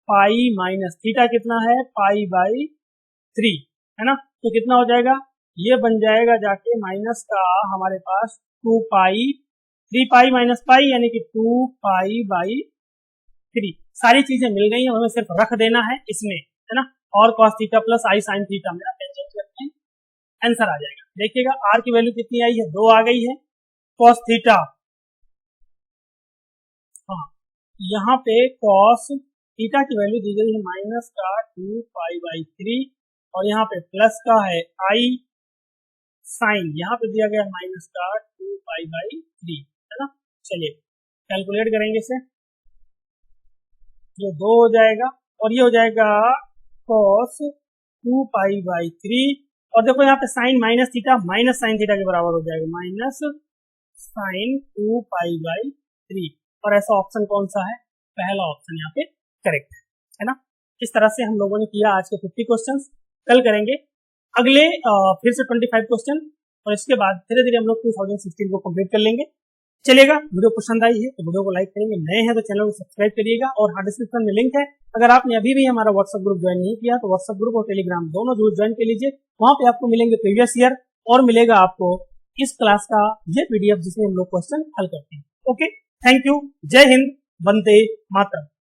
पाई माइनस थीटा कितना है पाई बाई 3 है ना, तो कितना हो जाएगा, ये बन जाएगा जाके माइनस का हमारे पास 2 पाई 3 पाई माइनस पाई यानी कि 2 पाई बाई 3। सारी चीजें मिल गई हैं, हमें सिर्फ रख देना है इसमें, है ना, और cos थीटा प्लस आई साइन थीटा मेरा आंसर आ जाएगा। देखिएगा r की वैल्यू कितनी आई है, 2 आ गई है। cos थीटा, हाँ यहाँ पे cos थीटा की वैल्यू दी गई है माइनस का 2 पाई बाई 3, और यहाँ पे प्लस का है आई साइन, यहाँ पे दिया गया माइनस का 2 पाई बाई 3, है ना। चलिए कैलकुलेट करेंगे इसे, ये 2 हो जाएगा और ये हो जाएगा cos 2 पाई बाई 3, और देखो यहाँ पे sine minus theta minus sine theta के बराबर हो जाएगा, माइनस साइन 2 पाई बाई 3, और ऐसा ऑप्शन कौन सा है, पहला ऑप्शन यहाँ पे करेक्ट है ना। इस तरह से हम लोगों ने किया आज के 50 क्वेश्चंस। कल करेंगे अगले फिर से 25 क्वेश्चन, और इसके बाद धीरे धीरे हम लोग 2016 को कंप्लीट कर लेंगे। चलिएगा, वीडियो पसंद आई है तो वीडियो को लाइक करेंगे, नए हैं तो चैनल को सब्सक्राइब करिएगा, और हाँ डिस्क्रिप्शन में लिंक है, अगर आपने अभी भी हमारा व्हाट्सएप ग्रुप ज्वाइन नहीं किया तो व्हाट्सएप ग्रुप और टेलीग्राम दोनों जरूर ज्वाइन कर लीजिए। वहां पे आपको मिलेंगे प्रीवियस ईयर और मिलेगा आपको इस क्लास का ये पीडीएफ जिसमें हम लोग क्वेश्चन हल करते हैं। ओके, थैंक यू, जय हिंद, वंदे मातरम।